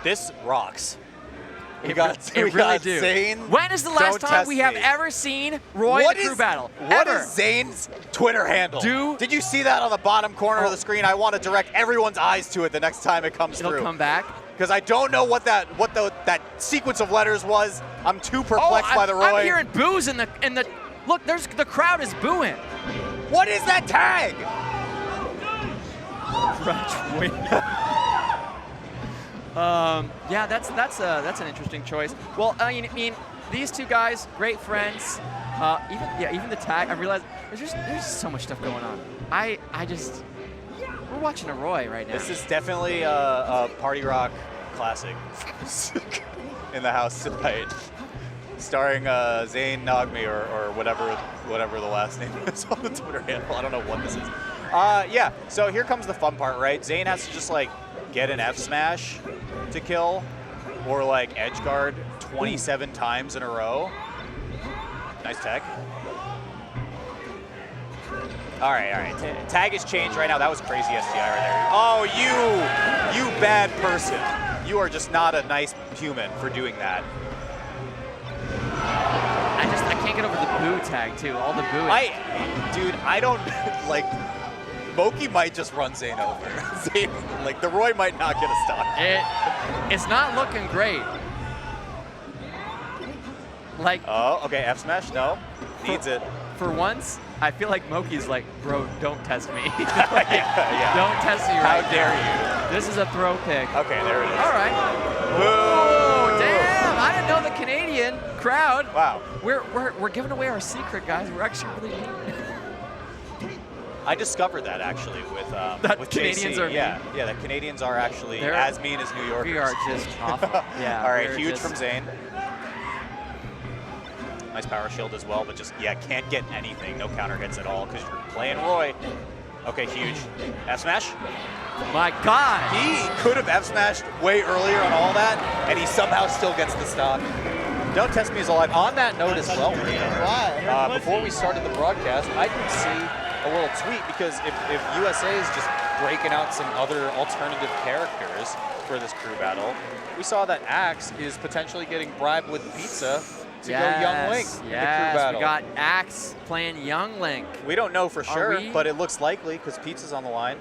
This rocks. We got really do. Zane, when is the last time we have ever seen Roy in a crew battle? What is Zane's Twitter handle? Did you see that on the bottom corner of the screen? I want to direct everyone's eyes to it the next time it comes through. It'll come back. Because I don't know what that sequence of letters was. I'm too perplexed by the Roy. I'm hearing boos in the. Look, the crowd is booing. What is that tag? Crutch wing. Yeah, that's an interesting choice. Well, I mean, these 2 guys, great friends. Even the tag. I realized there's so much stuff going on. We're watching a Roy right now. This is definitely a party rock classic in the house tonight, starring Zane Nagmi or whatever the last name is on the Twitter handle. I don't know what this is. Yeah. So here comes the fun part, right? Zane has to just like get an F smash to kill, or like edge guard 27 times in a row. Nice tag. All right. Tag has changed right now. That was crazy STI right there. Oh, you bad person. You are just not a nice human for doing that. I can't get over the boo tag too. All the booing. I don't like. Moki might just run Zane over. Zane, like the Roy might not get a stock. It's not looking great. Like. Oh, okay. F smash. No, needs it. For once, I feel like Moki's like, bro, don't test me. Like, yeah. Don't test me right now. How dare you? This is a throw pick. Okay, there it is. All right. Boo! Oh, damn! I didn't know the Canadian crowd. Wow. We're giving away our secret, guys. We're actually really mean. I discovered that actually with with Canadians JC. are mean. Yeah, that Canadians are actually as mean as New Yorkers. We are just awful. Yeah. All right, huge from Zane. Nice power shield as well, but just, yeah, can't get anything. No counter hits at all because you're playing Roy. Okay, huge. F smash. My God. He could have F smashed way earlier on all that, and he somehow still gets the stock. Don't test me as alive. On that note as well, before we started the broadcast, I did see a little tweet because if USA is just breaking out some other alternative characters for this crew battle, we saw that Axe is potentially getting bribed with pizza to go Young Link in the crew battle. We got Axe playing Young Link. We don't know for sure, but it looks likely because pizza's on the line.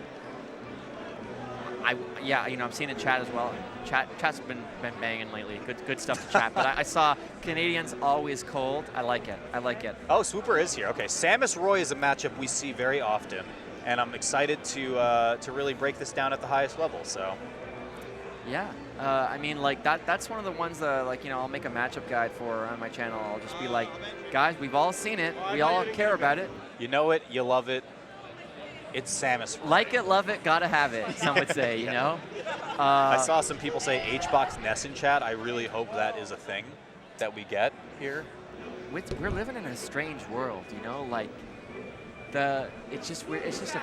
Yeah, you know, I'm seeing in chat as well. Chat's been banging lately. Good stuff to chat. But I saw Canadians always cold. I like it. I like it. Oh, Swooper is here. Okay, Samus Roy is a matchup we see very often, and I'm excited to really break this down at the highest level. So. Yeah, I mean, like that's one of the ones that, like, you know, I'll make a matchup guide for on my channel. I'll just be like, guys, we've all seen it. We all care about it. You know it. You love it. It's Samus Roy. Like it, love it, gotta have it, some would say, you know? I saw some people say H-Box Ness in chat. I really hope that is a thing that we get here. We're living in a strange world, you know? Like, it's just a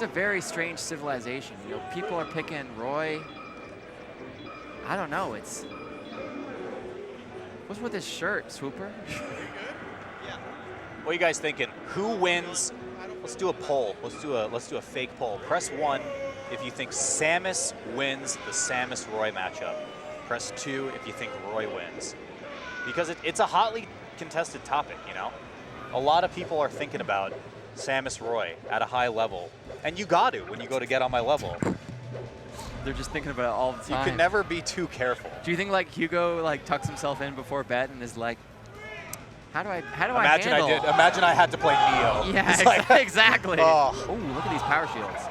very strange civilization, you know? People are picking Roy. I don't know, what's with this shirt, Swooper? What are you guys thinking? Who wins? Let's do a poll. Let's do a fake poll. Press 1 if you think Samus wins the Samus Roy matchup. Press 2 if you think Roy wins. Because it's a hotly contested topic, you know? A lot of people are thinking about Samus Roy at a high level. And you got to when you go to get on my level. They're just thinking about it all the time. You can never be too careful. Do you think, like, Hugo, like, tucks himself in before bed and is like, How do I Imagine handle? Imagine I had to play Neo. Yeah, exactly. Oh. Ooh, look at these power shields.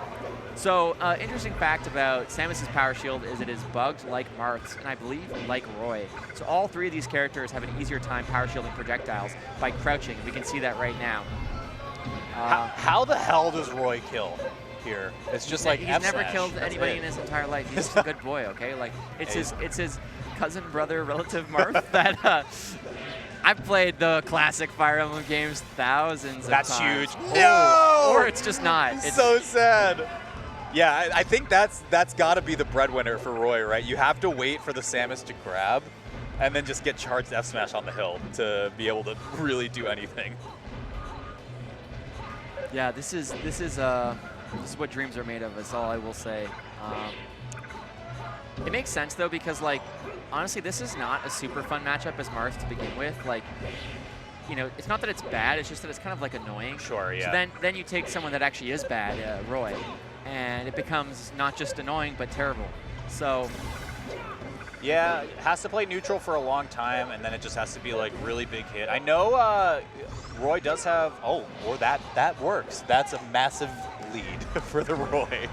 So, interesting fact about Samus's power shield is it is bugged like Marth's, and I believe like Roy. So all three of these characters have an easier time power shielding projectiles by crouching. We can see that right now. How the hell does Roy kill here? It's just like he's never killed anybody in his entire life. He's just a good boy, okay? Like it's his cousin, brother, relative Marth that. I've played the classic Fire Emblem games thousands of times. That's huge. No! Or it's just not. It's so sad. Yeah, I think that's got to be the breadwinner for Roy, right? You have to wait for the Samus to grab and then just get charged F smash on the hill to be able to really do anything. Yeah, this is what dreams are made of. That's all I will say. It makes sense though, because, like, honestly, this is not a super fun matchup as Marth to begin with. Like, you know, it's not that it's bad, it's just that it's kind of, like, annoying. Sure, yeah. So then you take someone that actually is bad, Roy, and it becomes not just annoying, but terrible. So. Yeah, it has to play neutral for a long time, and then it just has to be, like, really big hit. I know Roy does have, or that works. That's a massive lead for the Roy.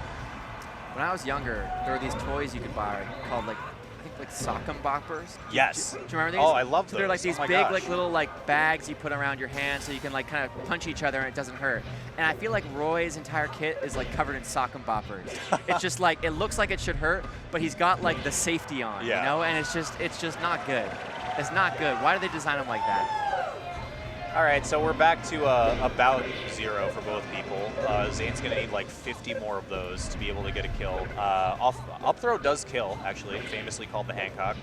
When I was younger, there were these toys you could buy called, like, I think, like, sock'em boppers. Yes. Do you remember these? Oh, I love those. So they're like these big, gosh. like, little, like, bags you put around your hand so you can, like, kind of punch each other and it doesn't hurt. And I feel like Roy's entire kit is, like, covered in sock'em boppers. It's just like, it looks like it should hurt, but he's got, like, the safety on, you know? And it's just not good. It's not good. Why do they design them like that? All right, so we're back to about 0 for both people. Zane's going to need like 50 more of those to be able to get a kill. Up throw does kill, actually, famously called the Hancock.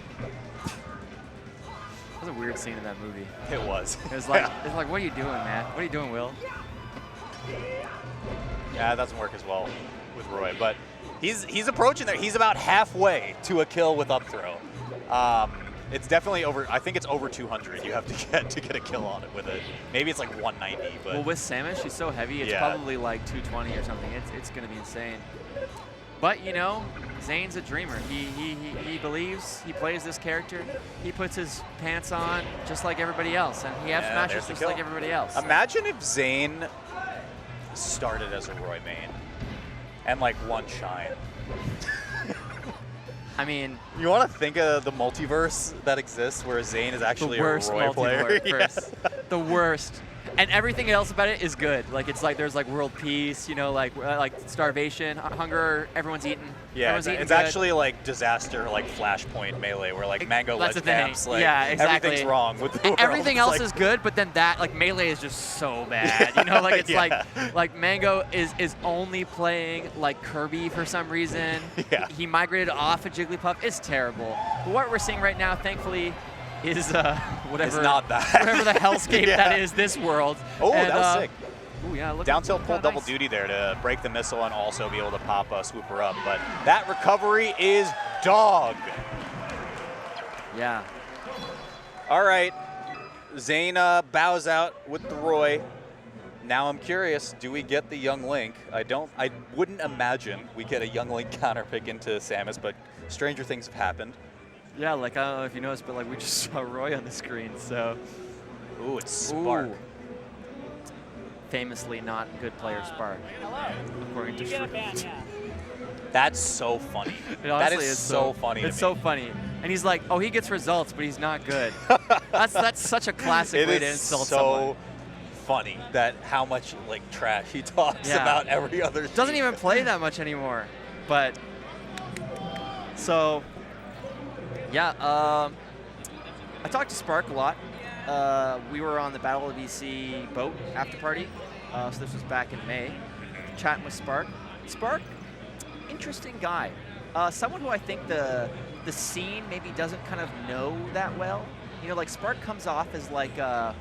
That was a weird scene in that movie. It was. It was like, what are you doing, man? What are you doing, Will? Yeah, it doesn't work as well with Roy, but he's approaching there. He's about halfway to a kill with up throw. It's definitely over. I think it's over 200. You have to get a kill on it with it. Maybe it's like 190. But well, with Samus, she's so heavy. It's probably like 220 or something. It's going to be insane. But you know, Zane's a dreamer. He believes. He plays this character. He puts his pants on just like everybody else, and he F smashes just like everybody else. Imagine if Zane started as a Roy main and like won Shine. I mean, you want to think of the multiverse that exists where Zayn is actually the worst a Roy player. multiverse. Yeah. The worst. And everything else about it is good. Like it's like there's like world peace, you know, like starvation, hunger, everyone's eating. Yeah, everyone's eating it's good. actually like disaster, like Flashpoint Melee, where like Mango That's led the thing. camps. Like, Yeah, exactly. everything's wrong with the world. Everything It's else like, is good, but then that like Melee is just so bad. You know, like it's Yeah. like Mango is only playing like Kirby for some reason. Yeah. He migrated off of Jigglypuff. It's terrible. But what we're seeing right now, thankfully, is whatever. It's not that. Whatever the hellscape Yeah. that is this world. Oh, And, that was sick. Ooh, yeah, look, Down tilt pull nice. double duty there to break the missile and also be able to pop a swooper up. But that recovery is dog. Yeah. All right. Zayn bows out with the Roy. Now I'm curious, do we get the Young Link? I wouldn't imagine we get a Young Link counter pick into Samus, but stranger things have happened. Yeah, like I don't know if you noticed, but like we just saw Roy on the screen, so. Ooh, it's Spark. Ooh. Famously not good player Spark, according to Shrew. That's so funny. It That honestly is so funny. It's to so me. funny. And he's like, oh, he gets results, but he's not good. that's such a classic way to insult someone. It is so funny that how much like trash he talks Yeah. about every other Doesn't team. even play that much anymore. But, so, yeah, I talked to Spark a lot. We were on the Battle of BC boat after party. So this was back in May. Chatting with Spark. Spark, interesting guy. Someone who I think the scene maybe doesn't kind of know that well. You know, like Spark comes off as like, I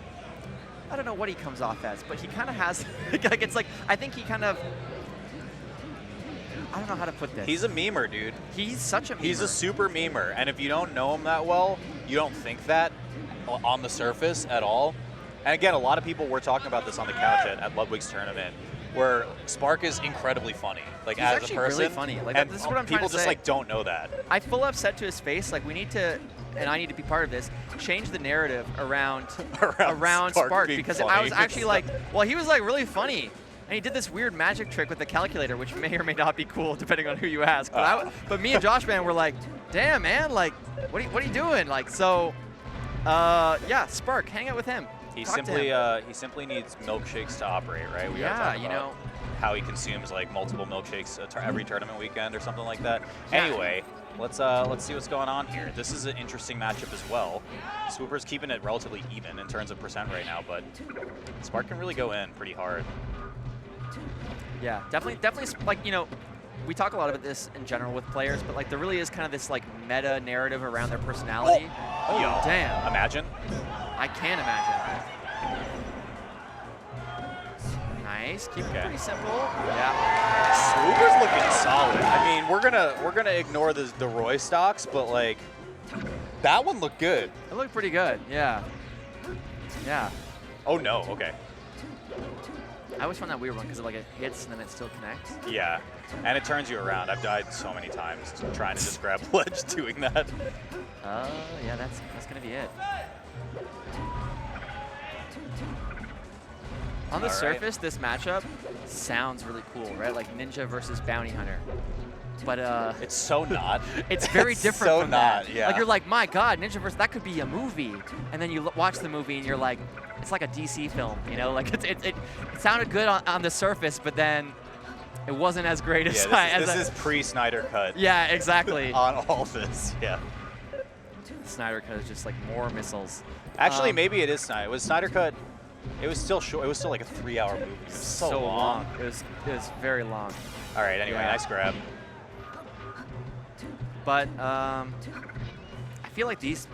don't know what he comes off as, but he kind of has, like it's like, I think he kind of, I don't know how to put this. He's a memer, dude. He's such a memer. He's a super memer, and if you don't know him that well, you don't think that on the surface at all. And again, a lot of people were talking about this on the couch at Ludwig's tournament, where Spark is incredibly funny, like He's as actually a person. really funny. Like, and this is what I'm trying people to just say. like don't know that. I full up said to his face, like we need to, and I need to be part of this, change the narrative around Spark being because funny. I was actually like, well, he was like really funny. And he did this weird magic trick with the calculator, which may or may not be cool depending on who you ask. But, but me and Josh Man were like, damn, man, like, what are you doing? Like, so, yeah, Spark, hang out with him. He Talk to simply him. he simply needs milkshakes to operate, right? We gotta Yeah, talk you about know. how he consumes like multiple milkshakes every tournament weekend or something like that. Yeah. Anyway, let's see what's going on here. This is an interesting matchup as well. Swooper's keeping it relatively even in terms of percent right now, but Spark can really go in pretty hard. Yeah, definitely, like, you know, we talk a lot about this in general with players, but like there really is kind of this like meta narrative around their personality. Oh, yo, damn. Imagine. I can imagine. Nice, keep it pretty simple. Yeah. Swooper's looking solid. I mean, we're gonna ignore the Roy stocks, but like that one looked good. It looked pretty good, yeah. Yeah. Oh no, okay. I always found that weird one because like it hits and then it still connects. Yeah, and it turns you around. I've died so many times trying to just grab ledge doing that. Yeah, that's gonna be it. On the surface, this matchup sounds really cool, right? Like Ninja versus Bounty Hunter. But it's so not. It's very It's different so from not, that. yeah. Like you're like, my God, Ninja versus that could be a movie, and then you watch the movie and you're like, it's like a DC film, you know? Like it sounded good on the surface, but then it wasn't as great as. Yeah, this is pre-Snyder Cut. Yeah, exactly. On all this, yeah. Snyder Cut is just like more missiles. Actually, maybe it is Snyder. It was Snyder Cut. It was still short. It was still like a 3-hour movie. It was so long. It was very long. All right. Anyway, Yeah. nice grab. But I feel like these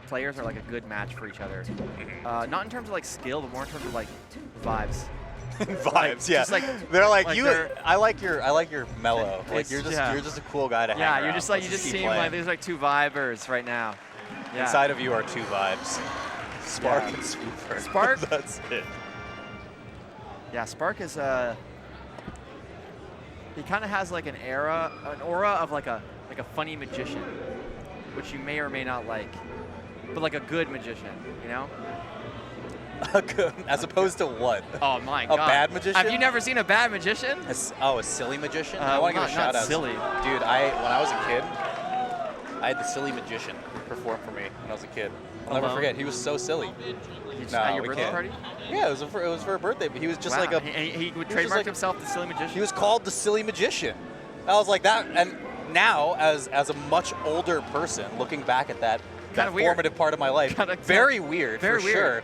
players are like a good match for each other. Not in terms of like skill, but more in terms of like vibes. Vibes, Like, yeah. just like- they're like, like you. they're- I like your mellow. Like It's- you're yeah. just a cool guy to hang Yeah, around. you're just like Let's you just keep seem playing. like there's like two vibers right now. Yeah. Inside of you are two vibes. Spark Yeah. and Swooper. Spark- That's it. Yeah, Spark is he kind of has like an aura of like a funny magician, which you may or may not like, but like a good magician, you know? As opposed to what? Oh my A God! bad magician? Have you never seen a bad magician? A silly magician? I want to give a not shout out. silly. Dude, when I was a kid, I had the silly magician perform for me when I was a kid. I'll never forget. He was so silly. At your birthday party? Yeah, it was for a birthday, but he was just like a... He would trademark himself the silly magician? He was called the silly magician. I was like that, and now as a much older person, looking back at that formative part of my life, very weird, for sure.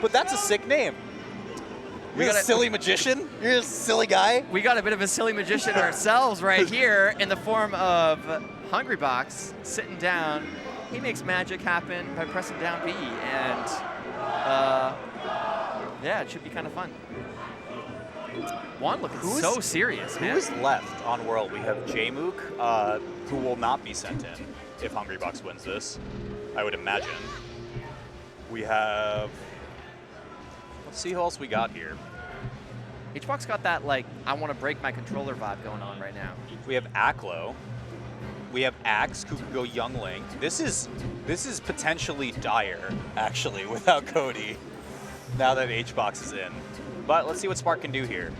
But that's a sick name. You're a silly magician? You're a silly guy? We got a bit of a silly magician ourselves right here in the form of Hungrybox sitting down. He makes magic happen by pressing down B, and yeah, it should be kind of fun. Juan looking so serious, man. Who is left on World? We have Jmook, who will not be sent in if Hungrybox wins this, I would imagine. We have... Let's see who else we got here. HBox got that, like, I want to break my controller vibe going on right now. We have Aklo. We have Axe, who can go Young Link. This is potentially dire, actually, without Cody, now that HBox is in. But let's see what Spark can do here.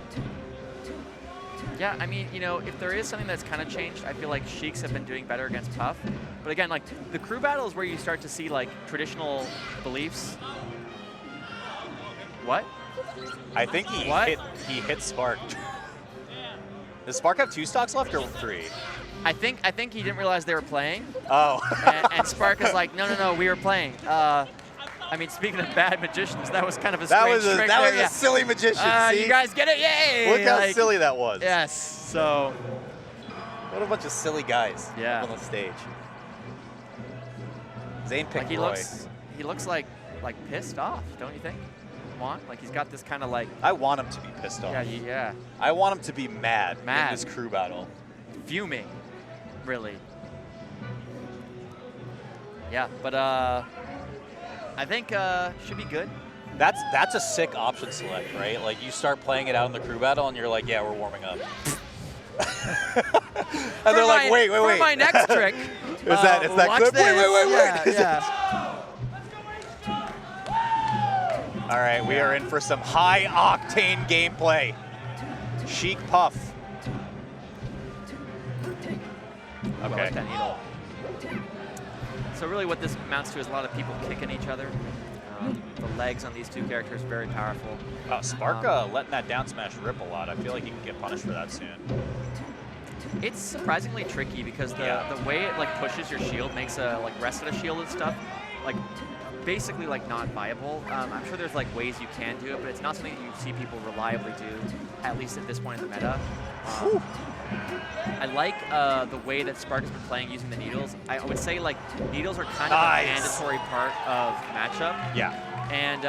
Yeah, I mean, you know, if there is something that's kind of changed, I feel like Sheiks have been doing better against Puff. But again, like, the crew battle is where you start to see, like, traditional beliefs. What? I think he hit Spark. Does Spark have 2 stocks left or 3? I think he didn't realize they were playing. Oh. and Spark is like, no, we were playing. I mean, speaking of bad magicians, that was kind of a strange trick. That was a silly magician. You guys get it? Yay! Look how silly that was. Yes. So. What a bunch of silly guys on the stage. Zane picked Roy. He looks like pissed off, don't you think? Like he's got this kind of like... I want him to be pissed off. Yeah. I want him to be mad in this crew battle. Fuming, really. Yeah, but I think should be good. That's a sick option select, right? Like you start playing it out in the crew battle and you're like, yeah, we're warming up. And they're like, wait. For my next trick. Is that clip? This. Wait. Yeah. All right, we are in for some high-octane gameplay. Sheik Puff. Okay. That needle. So really what this amounts to is a lot of people kicking each other. The legs on these two characters very powerful. Spark letting that down smash rip a lot. I feel like he can get punished for that soon. It's surprisingly tricky because the way it like pushes your shield makes like rest of the shield and stuff like basically like not viable. I'm sure there's like ways you can do it, but it's not something that you see people reliably do, at least at this point in the meta. I like the way that Spark has been playing using the needles. I would say like needles are kind of a mandatory part of matchup. Yeah. And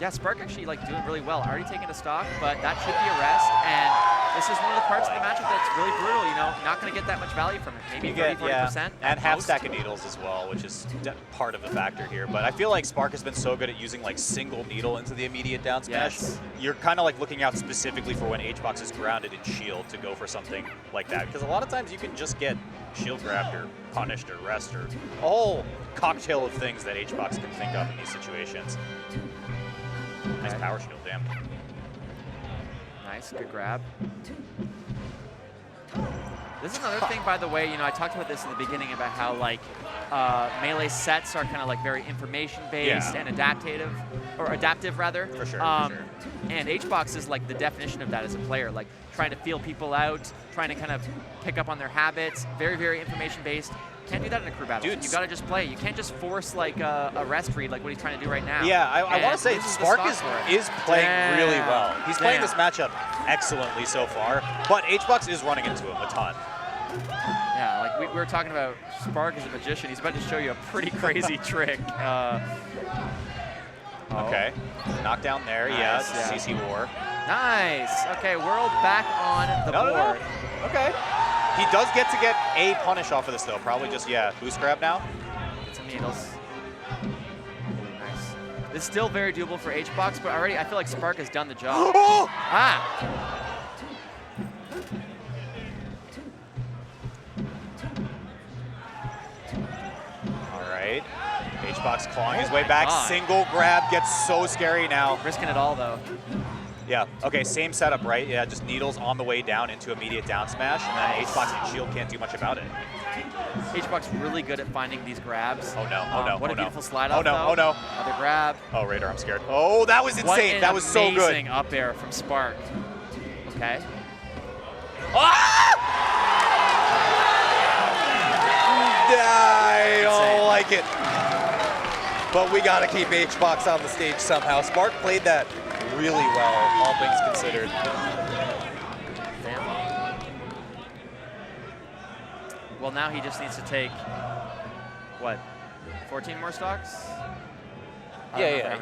yeah, Spark actually like doing really well. Already taken a stock, but that should be a rest. And this is one of the parts of the matchup that's really brutal. You know, not going to get that much value from it. Maybe 30–40%. And half stack of needles as well, which is part of the factor here. But I feel like Spark has been so good at using like single needle into the immediate down smash. Yes. You're kind of like looking out specifically for when HBox is grounded in shield to go for something like that. Because a lot of times you can just get shield grabbed or punished or rest or a whole cocktail of things that HBox can think of in these situations. Nice power shield, damn. Nice, good grab. This is another thing, by the way, you know, I talked about this in the beginning about how like melee sets are kind of like very information-based and adaptive rather. For sure, And HBox is like the definition of that as a player, like trying to feel people out, trying to kind of pick up on their habits, very, very information-based. Can't do that in a crew battle. You got to just play. You can't just force like a rest read like what he's trying to do right now. Yeah, I want to say Spark is playing really well. He's playing this matchup excellently so far, but HBox is running into him a ton. Yeah, like we were talking about Spark as a magician. He's about to show you a pretty crazy trick. Okay, knockdown there. Nice, CC War. Nice. Okay, World back on the board. No. Okay. He does get to get a punish off of this though. Probably just boost grab now. Get some needles. Nice. This is still very doable for HBox, but already I feel like Spark has done the job. Alright. HBox clawing his way back. Single grab gets so scary now. Risking it all though. Yeah, okay, same setup, right? Yeah, just needles on the way down into immediate down smash, and then HBox and shield can't do much about it. HBox really good at finding these grabs. Oh no, oh no, What oh a no. beautiful slide Oh out, no, though. oh no. Another grab. Oh, Radar, I'm scared. Oh, that was insane. That was so good. Amazing up air from Spark. Okay. Ah! I don't like it. But we got to keep HBox on the stage somehow. Spark played that really well, all things considered. Damn. Well, now he just needs to take, what, 14 more stocks? Yeah.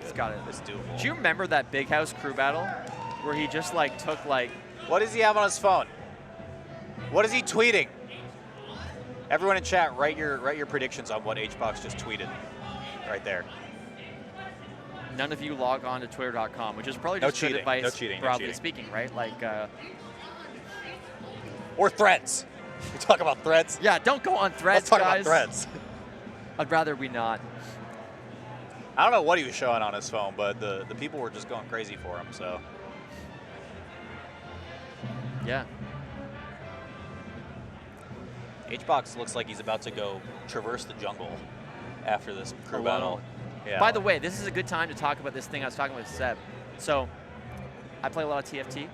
He's got it. It's doable. Do you remember that Big House crew battle where he just like took like... What does he have on his phone? What is he tweeting? Everyone in chat, write your predictions on what HBox just tweeted. Right there. None of you log on to twitter.com, which is probably just good advice, broadly speaking, right? Like, or threads. We talk about threads. Yeah, don't go on threads, Let's talk guys. about threads. I'd rather we not. I don't know what he was showing on his phone, but the people were just going crazy for him, so. Yeah. HBox looks like he's about to go traverse the jungle after this crew battle. Yeah. By the way, this is a good time to talk about this thing I was talking with Seb. So, I play a lot of TFT.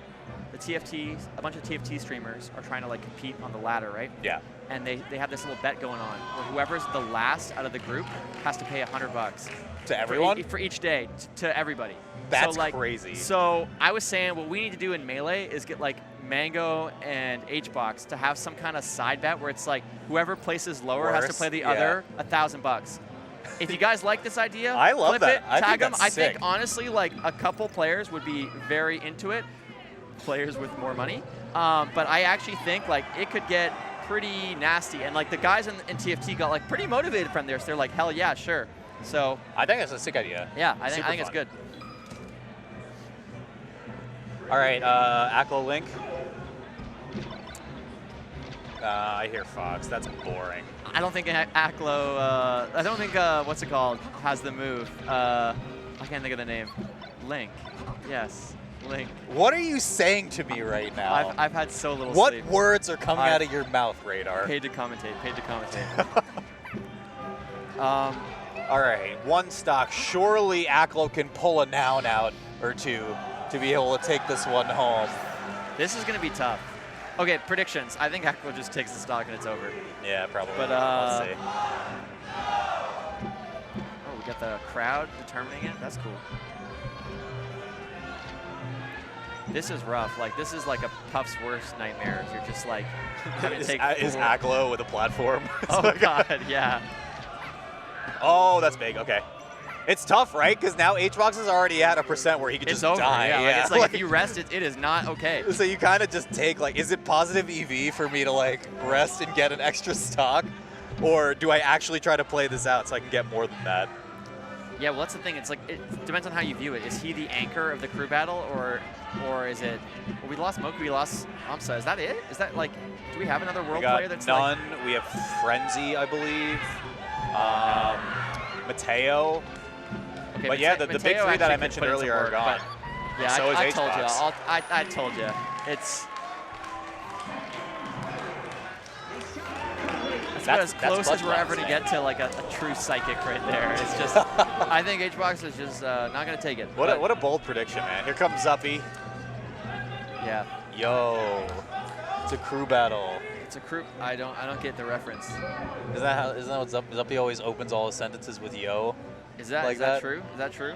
The TFTs, a bunch of TFT streamers are trying to like compete on the ladder, right? Yeah. And they have this little bet going on where whoever's the last out of the group has to pay $100 to everyone for each day to everybody. That's so, like, crazy. So I was saying what we need to do in Melee is get like Mango and HBox to have some kind of side bet where it's like whoever places lower has to play the other $1,000. If you guys like this idea, I love flip that. it, I tag think them. that's I sick. think honestly, like a couple players would be very into it. Players with more money, but I actually think like it could get pretty nasty, and like the guys in TFT got like pretty motivated from there, so they're like, hell yeah, sure. So I think it's a sick idea. Yeah, I think it's good. All right, Aklo Link. I hear Fox. That's boring. I don't think Aklo. I don't think what's it called has the move. I can't think of the name. Link. Yes. Link. What are you saying to me right now? I've had so little What sleep. words are coming out of your mouth, Radar? Paid to commentate. Paid to commentate. All right, one stock. Surely Aklo can pull a noun out or two to be able to take this one home. This is going to be tough. Okay, predictions. I think Aklo just takes the stock and it's over. Yeah, probably. But let's see. Oh, we got the crowd determining it. That's cool. This is rough. Like, this is like a Puff's worst nightmare. You're just like having to take Is Aklo with a platform? Oh, God, yeah. Oh, that's big. Okay. It's tough, right? Because now HBox is already at a % where he could just over, die. Yeah, like, it's like if you rest, it is not okay. So you kind of just take, like, is it positive EV for me to, like, rest and get an extra stock? Or do I actually try to play this out so I can get more than that? Yeah, well, that's the thing. It's like, it depends on how you view it. Is he the anchor of the crew battle, or is it, well, we lost Moku, we lost Amsa. Is that it? Is that, like, do we have another world player that's none. Like, we have Frenzy, I believe. Mateo. Okay, but yeah, the big three that I mentioned earlier are gone. Yeah, so I is told you. HBox. I told you. It's about as close as we're ever going to get to like a true psychic right there. It's just, I think HBox is just not going to take it. What a bold prediction, man. Here comes Zuppy. Yeah. Yo, it's a crew battle. It's a crew. I don't get the reference. Isn't that what Zuppy always opens all his sentences with yo? Is that true? Is that true?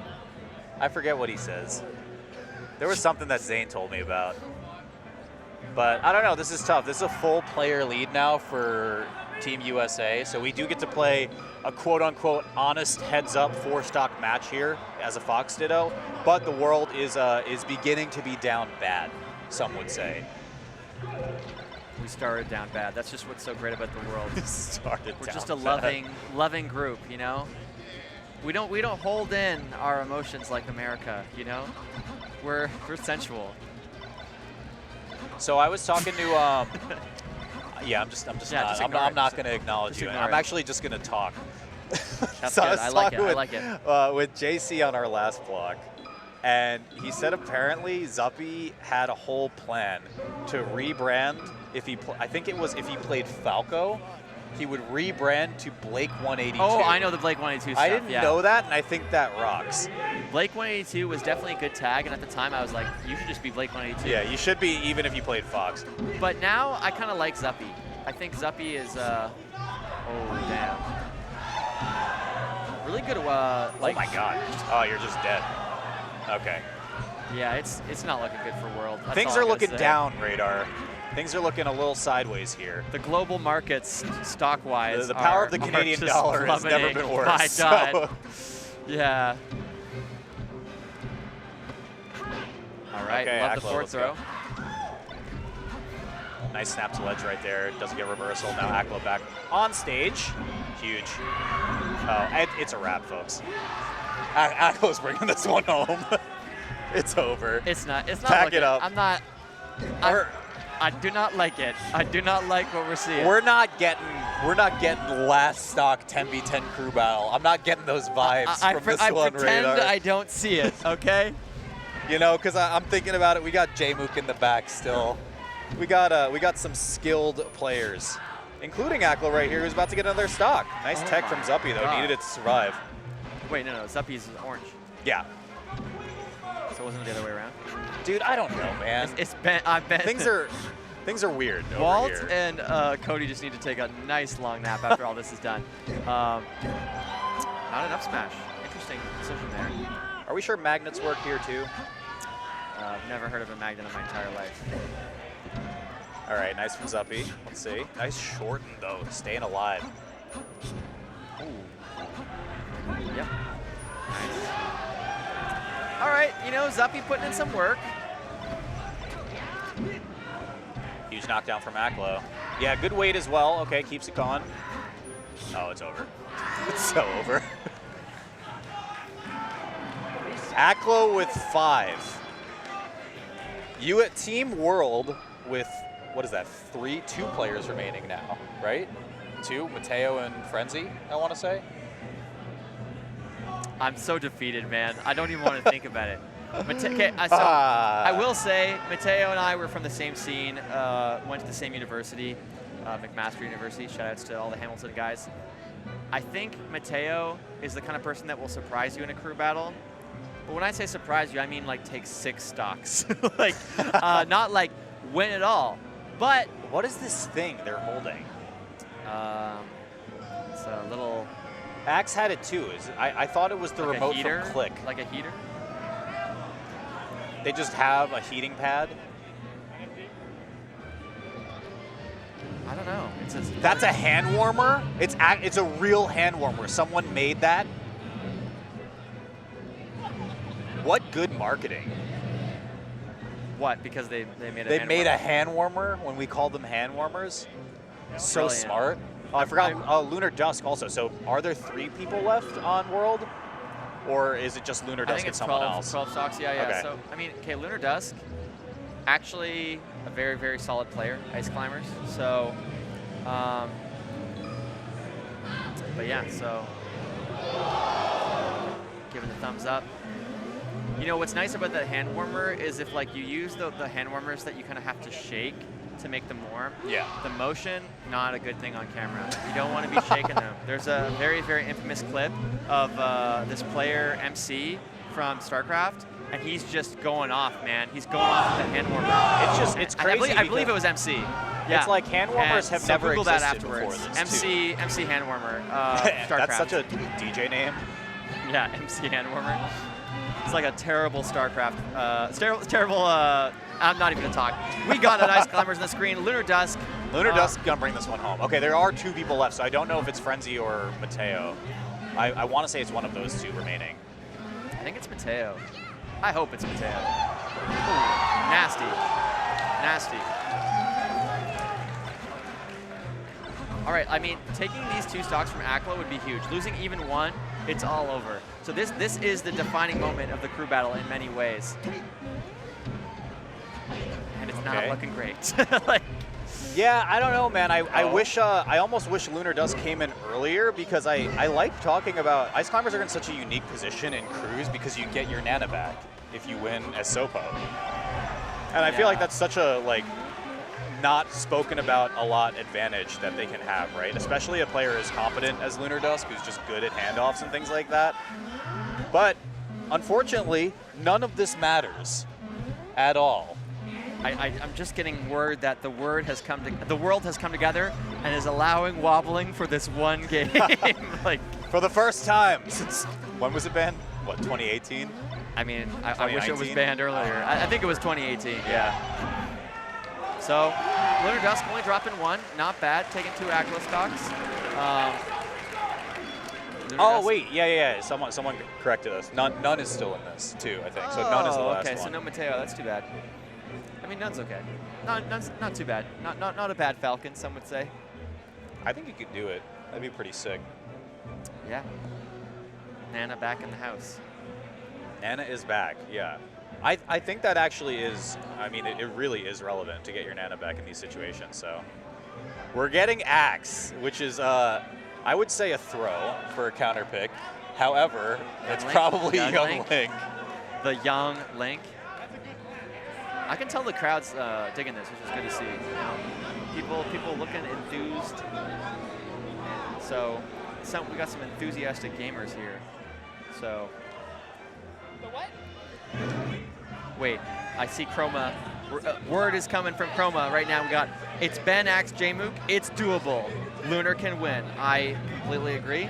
I forget what he says. There was something that Zane told me about. But I don't know, this is tough. This is a full player lead now for Team USA, so we do get to play a quote-unquote honest heads-up 4-stock match here as a Fox Ditto, but the world is beginning to be down bad, some would say. We started down bad. That's just what's so great about the world. We're just a loving group, you know? We don't hold in our emotions like America, you know? We're sensual. So I was talking to yeah, I'm not going to acknowledge you. I'm actually just going to talk. That's so good. I like it. With JC on our last block, and he said apparently Zuppy had a whole plan to rebrand if he played Falco he would rebrand to Blake 182. Oh, I know the Blake 182 stuff. I didn't know that, and I think that rocks. Blake 182 was definitely a good tag, and at the time I was like, you should just be Blake 182. Yeah, you should be, even if you played Fox. But now I kind of like Zuppy. I think Zuppy is, oh, damn. Really good, like. Oh my God. Oh, you're just dead. Okay. Yeah, it's not looking good for World. That's Things all are I gotta looking say. down, Radar. Things are looking a little sideways here. The global markets, stock-wise, The power of the Canadian dollar has never been worse. My God. So. Yeah. All right, Okay, love the Aklo, forward let's throw. go. Nice snap to ledge right there. Doesn't get reversal. Now Aklo back on stage. Huge. Oh, it's a wrap, folks. Aklo's bringing this one home. It's over. It's not. Pack looking, it up. I do not like it. I do not like what we're seeing. We're not getting last stock 10v10 crew battle. I'm not getting those vibes from this one, I pretend Radar. I don't see it. Okay. You know, because I'm thinking about it. We got J-Mook in the back still. We got some skilled players, including Aklo right here, who's about to get another stock. Nice tech from Zuppy though. God. Needed it to survive. Wait, no, Zuppy's orange. Yeah. So it wasn't the other way around. Dude, I don't know, man. It's been. I've been. Things are weird over Walt here. and Cody just need to take a nice long nap after all this is done. Not an up smash. Interesting decision there. Are we sure magnets work here too? I've never heard of a magnet in my entire life. All right, nice from Zuppy. Let's see. Nice shorten though, staying alive. Ooh. Yep. Nice. All right, you know, Zuppy putting in some work. Huge knockdown from Aklo. Yeah, good weight as well. Okay, keeps it going. Oh, it's over. It's so over. Aklo with 5. You at Team World with, what is that, 2 players remaining now, right? 2, Mateo and Frenzy, I want to say. I'm so defeated, man. I don't even want to think about it. I will say, Mateo and I were from the same scene, went to the same university, McMaster University. Shout outs to all the Hamilton guys. I think Mateo is the kind of person that will surprise you in a crew battle. But when I say surprise you, I mean like take 6 stocks. Like, not like win it all. But what is this thing they're holding? It's a little... Axe had it too. I thought it was the like remote a heater, from Click. Like a heater? They just have a heating pad. I don't know. That's a hand warmer? It's a real hand warmer. Someone made that. What good marketing. What? Because they made a They hand made warmer? a hand warmer when we called them hand warmers? So Brilliant. smart. Oh, I forgot Lunar Dusk also. So are there 3 people left on World? Or is it just Lunar I Dusk think and it's someone 12, else? 12 stocks, yeah. Okay. So, I mean, okay, Lunar Dusk, actually a very, very solid player, Ice Climbers. So, but yeah, so, giving the thumbs up. You know, what's nice about the hand warmer is if, like, you use the hand warmers that you kind of have to shake to make them warm. Yeah. The motion, not a good thing on camera. You don't want to be shaking them. There's a very, very infamous clip of this player, MC, from StarCraft, and he's just going off, man. He's going off with the hand warmer. It's crazy. I believe it was MC. Yeah. It's like hand warmers have never Google that existed afterwards. before this, too. MC hand warmer. StarCraft. That's such a DJ name. Yeah, MC hand warmer. It's like a terrible StarCraft. Terrible. I'm not even gonna talk. We got an Ice Climbers on the screen. Lunar Dusk. Lunar Dusk gonna bring this one home. Okay, there are 2 people left, so I don't know if it's Frenzy or Mateo. I want to say it's one of those 2 remaining. I think it's Mateo. I hope it's Mateo. Ooh, nasty. Nasty. All right, I mean, taking these 2 stocks from Aklo would be huge. Losing even 1, it's all over. So this is the defining moment of the crew battle in many ways. And it's not looking great. Like, yeah, I don't know, man. I almost wish Lunar Dusk came in earlier because I like talking about Ice Climbers are in such a unique position in crews because you get your Nana back if you win as Sopo. And I feel like that's such a not spoken about a lot advantage that they can have, right? Especially a player as competent as Lunar Dusk, who's just good at handoffs and things like that. But unfortunately, none of this matters at all. I'm just getting word that the world has come together and is allowing wobbling for this one game. Like, for the first time since, when was it banned? What, 2018? I mean, I wish it was banned earlier. I think it was 2018, yeah. So, Lunar Dusk only dropping 1, not bad, taking 2 Aquila stocks. Oh, wait, yeah. Someone corrected us. None is still in this, too, I think. So None is the last one. Okay, so no Mateo, that's too bad. I mean, None's okay. None's not too bad. Not a bad Falcon, some would say. I think you could do it. That'd be pretty sick. Yeah. Nana back in the house. Nana is back, yeah. I think that actually is, I mean, it really is relevant to get your Nana back in these situations, so. We're getting Axe, which is, I would say a throw for a counter pick. However, it's probably Young Link. The Young Link. I can tell the crowd's digging this, which is good to see. People looking enthused. So, we got some enthusiastic gamers here. So. The what? Wait, I see Chroma. Word is coming from Chroma right now. We got, it's Ben, Axe, Jmook. It's doable. Lunar can win. I completely agree.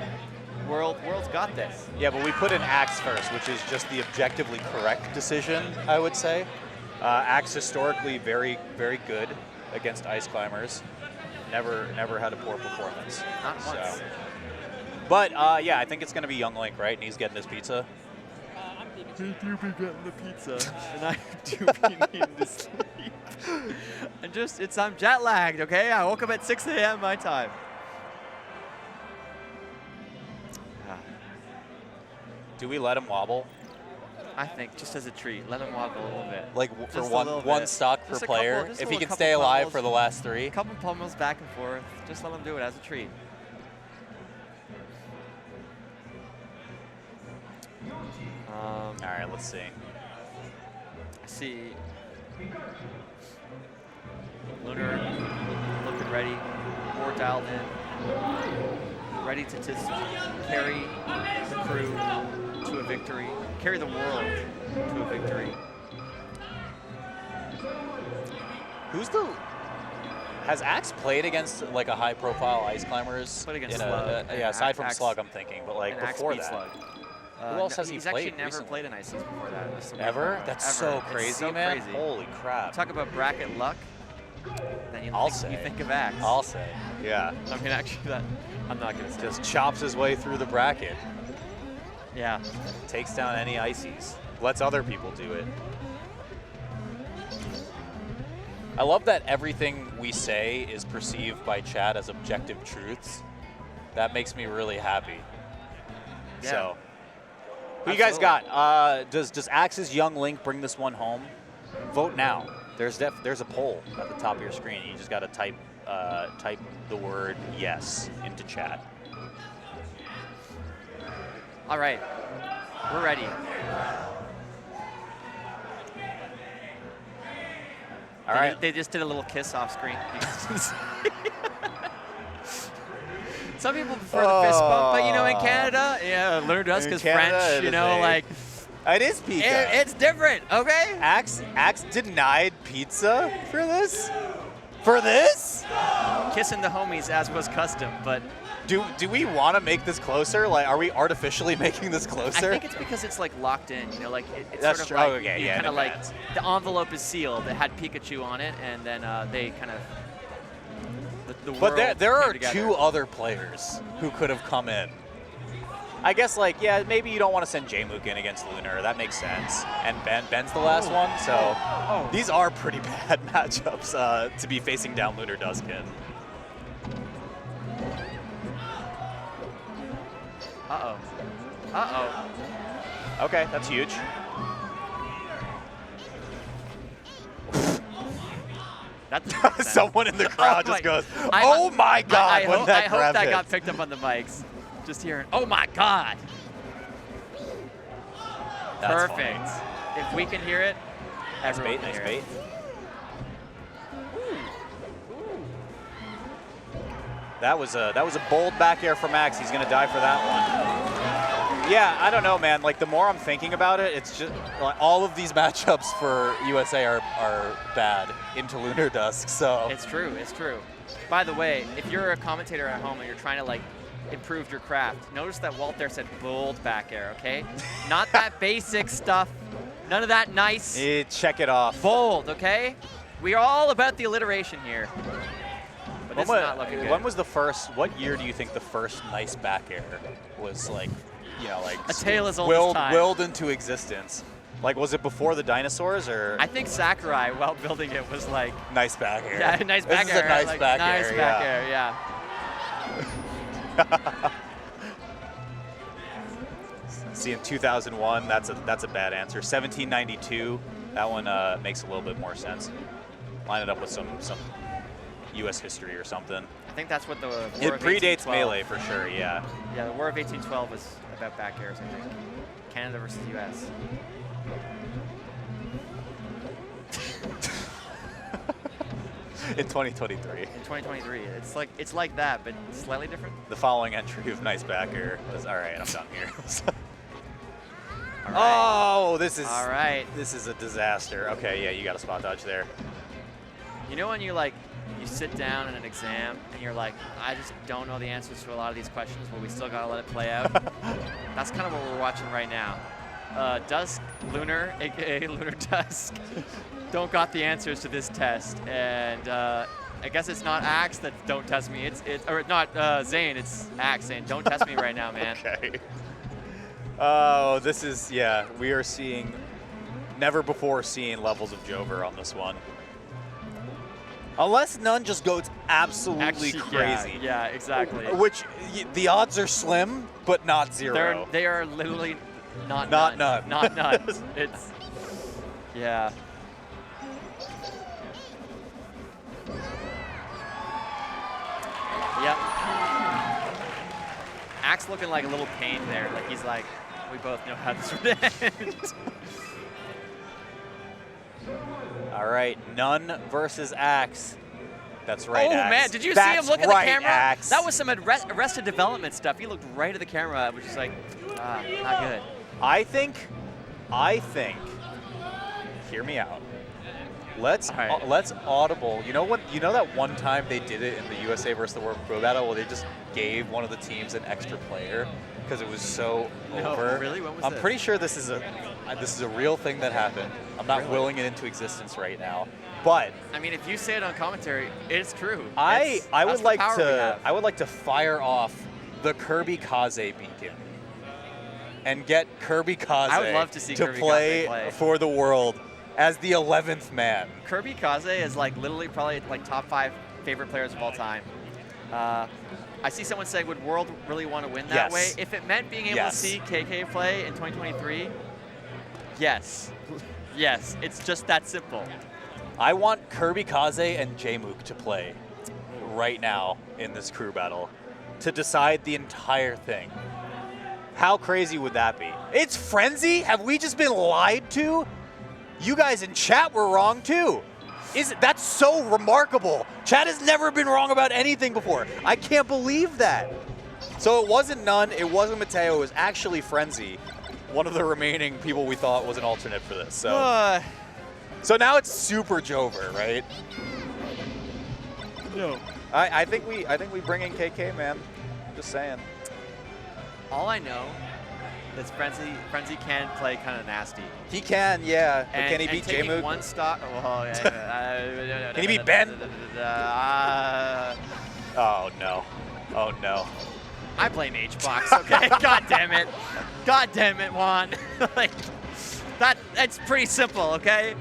World's got this. Yeah, but we put in Axe first, which is just the objectively correct decision, I would say. Axe historically very, very good against Ice Climbers. Never had a poor performance. Not once. But yeah, I think it's going to be Young Link, right? And he's getting his pizza. I'm Pikachu. He do be getting the pizza, and I do be needing to sleep. And I'm jet lagged, okay? I woke up at 6 a.m. my time. Do we let him wobble? I think just as a treat, let him wobble a little bit. Like for just one stock per player? If he can stay alive for the last 3? A couple pummels back and forth. Just let him do it as a treat. All right, let's see. I see Lunar looking ready, more dialed in, ready to just carry the crew to a victory, carry the world to a victory. Has Axe played against like a high-profile Ice Climbers? Played against Slug. Yeah, aside from Slug, I'm thinking, but like before that. Slug. Who else has he played He's actually never played an Ices before that. Ever? That's so crazy, so man. Crazy. Holy crap. Talk about bracket luck. Then you think of Axe. I'll say. Yeah. I mean, actually, I'm not going to say. Just chops his way through the bracket. Yeah. Takes down any Ices. Lets other people do it. I love that everything we say is perceived by chat as objective truths. That makes me really happy. Yeah. So, who you guys got? Does Axe's Young Link bring this one home? Vote now. There's a poll at the top of your screen. You just got to type the word yes into chat. All right, we're ready. All right. They just did a little kiss off screen. Some people prefer the fist bump, but you know, in Canada, yeah, Lunar Dusk is French, you know, like. It is pizza. It's different, okay? Axe denied pizza for this? For this? Kissing the homies as was custom, but. Do we want to make this closer? Like, are we artificially making this closer? I think it's because it's like locked in, you know, like it's That's sort of true. like, Okay, yeah, kind of like the envelope is sealed. It had Pikachu on it, and then they kind of. But there are 2 other players who could have come in. I guess, like, yeah, maybe you don't want to send Jmook in against Lunar. That makes sense. And Ben's the last one, so these are pretty bad matchups to be facing down Lunar Dusk in. Uh-oh. Uh-oh. Okay, that's huge. That's someone in the crowd just goes, "Oh my God!" I hope that got picked up on the mics. Just hearing, "Oh my God!" That's perfect. Funny. If we can hear it, Nice everyone bait. can Nice hear bait. it. That was a bold back air from Max. He's gonna die for that one. Yeah, I don't know, man. Like the more I'm thinking about it, it's just like, all of these matchups for USA are bad into Lunar Dusk. So it's true. It's true. By the way, if you're a commentator at home and you're trying to like improve your craft, notice that Walt there said bold back air. Okay, not that basic stuff. None of that nice. Check it off. Bold. Okay. We are all about the alliteration here. But this is not looking good. When was the first? What year do you think the first nice back air was like? You know, like a tale as old as time. Willed into existence. Like, was it before the dinosaurs, or? I think Sakurai, while building it, was like nice back air. Yeah, nice back air. This is a nice like, back nice air. back Yeah. air, yeah. See, in 2001, that's a bad answer. 1792, that one makes a little bit more sense. Line it up with some U.S. history or something. I think that's what the War It of predates 1812. Melee for sure, yeah. Yeah, the War of 1812 was about back airs, I think. Canada versus U.S. In 2023. In 2023, it's like that, but slightly different. The following entry of nice back air was all right. I'm done here. All right. Oh, this is all right. This is a disaster. Okay, yeah, you got a spot dodge there. You know when you sit down in an exam and you're like, I just don't know the answers to a lot of these questions, but we still gotta let it play out. That's kind of what we're watching right now. Dusk Lunar, aka Lunar Dusk, don't got the answers to this test, and I guess it's not Axe that don't test me. Or not Zane. It's Axe saying, don't test me right now, man. Okay. Oh, this is, yeah, we are seeing never before seen levels of Jover on this one. Unless none just goes absolutely crazy. Yeah, exactly. Which the odds are slim, but not zero. They are literally not none. Not none. It's, yeah. Yep. Axe looking like a little pain there. Like he's like, we both know how this would end. All right, None versus Axe. That's right, Oh, Axe. man, did you see him look at the camera? Axe. That was some Arrested Development stuff. He looked right at the camera, which is like, not good. I think, hear me out. Let's audible. You know that one time they did it in the USA versus the World Pro Battle where they just gave one of the teams an extra player because it was so over. Really? When was I'm this? pretty sure this is a real thing that happened. I'm not willing it into existence right now. But I mean, if you say it on commentary, it's true. I would like to fire off the Kirby Kaze beacon and get Kirby Kaze I would love to see Kirby Kaze play for the world as the 11th man. Kirby Kaze is like literally probably like top 5 favorite players of all time. I see someone saying, would World really want to win that way? If it meant being able to see KK play in 2023, yes. Yes, it's just that simple. I want Kirby Kaze and Jmook to play right now in this crew battle to decide the entire thing. How crazy would that be? It's Frenzy? Have we just been lied to? You guys in chat were wrong too. That's so remarkable. Chat has never been wrong about anything before. I can't believe that. So it wasn't None, it wasn't Mateo, it was actually Frenzy, one of the remaining people we thought was an alternate for this. So. So now it's super Jover, right? No. I think we bring in KK, man. Just saying. All I know is Frenzy can play kind of nasty. He can, yeah. But can he beat Jmook? One stock. Well, yeah. Can he beat Ben? Oh no. Oh no. I blame HBox. Okay. God damn it. God damn it, Juan. Like that's pretty simple. Okay.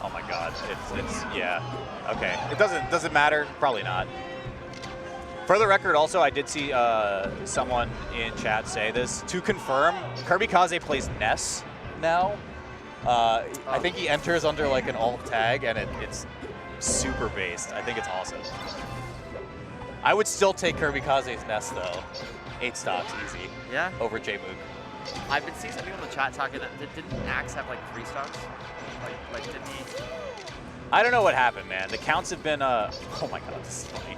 Oh my God, it's yeah. Okay, it doesn't matter. Probably not. For the record, also, I did see someone in chat say this. To confirm, Kirby Kaze plays Ness now. I think he enters under like an alt tag, and it's super based. I think it's awesome. I would still take Kirby Kaze's Ness though. 8 stocks, easy. Yeah. Over Jmook. I've been seeing some people in the chat talking that didn't Axe have like 3 stocks? Like didn't he? I don't know what happened, man. The counts have been, oh my god, this is funny.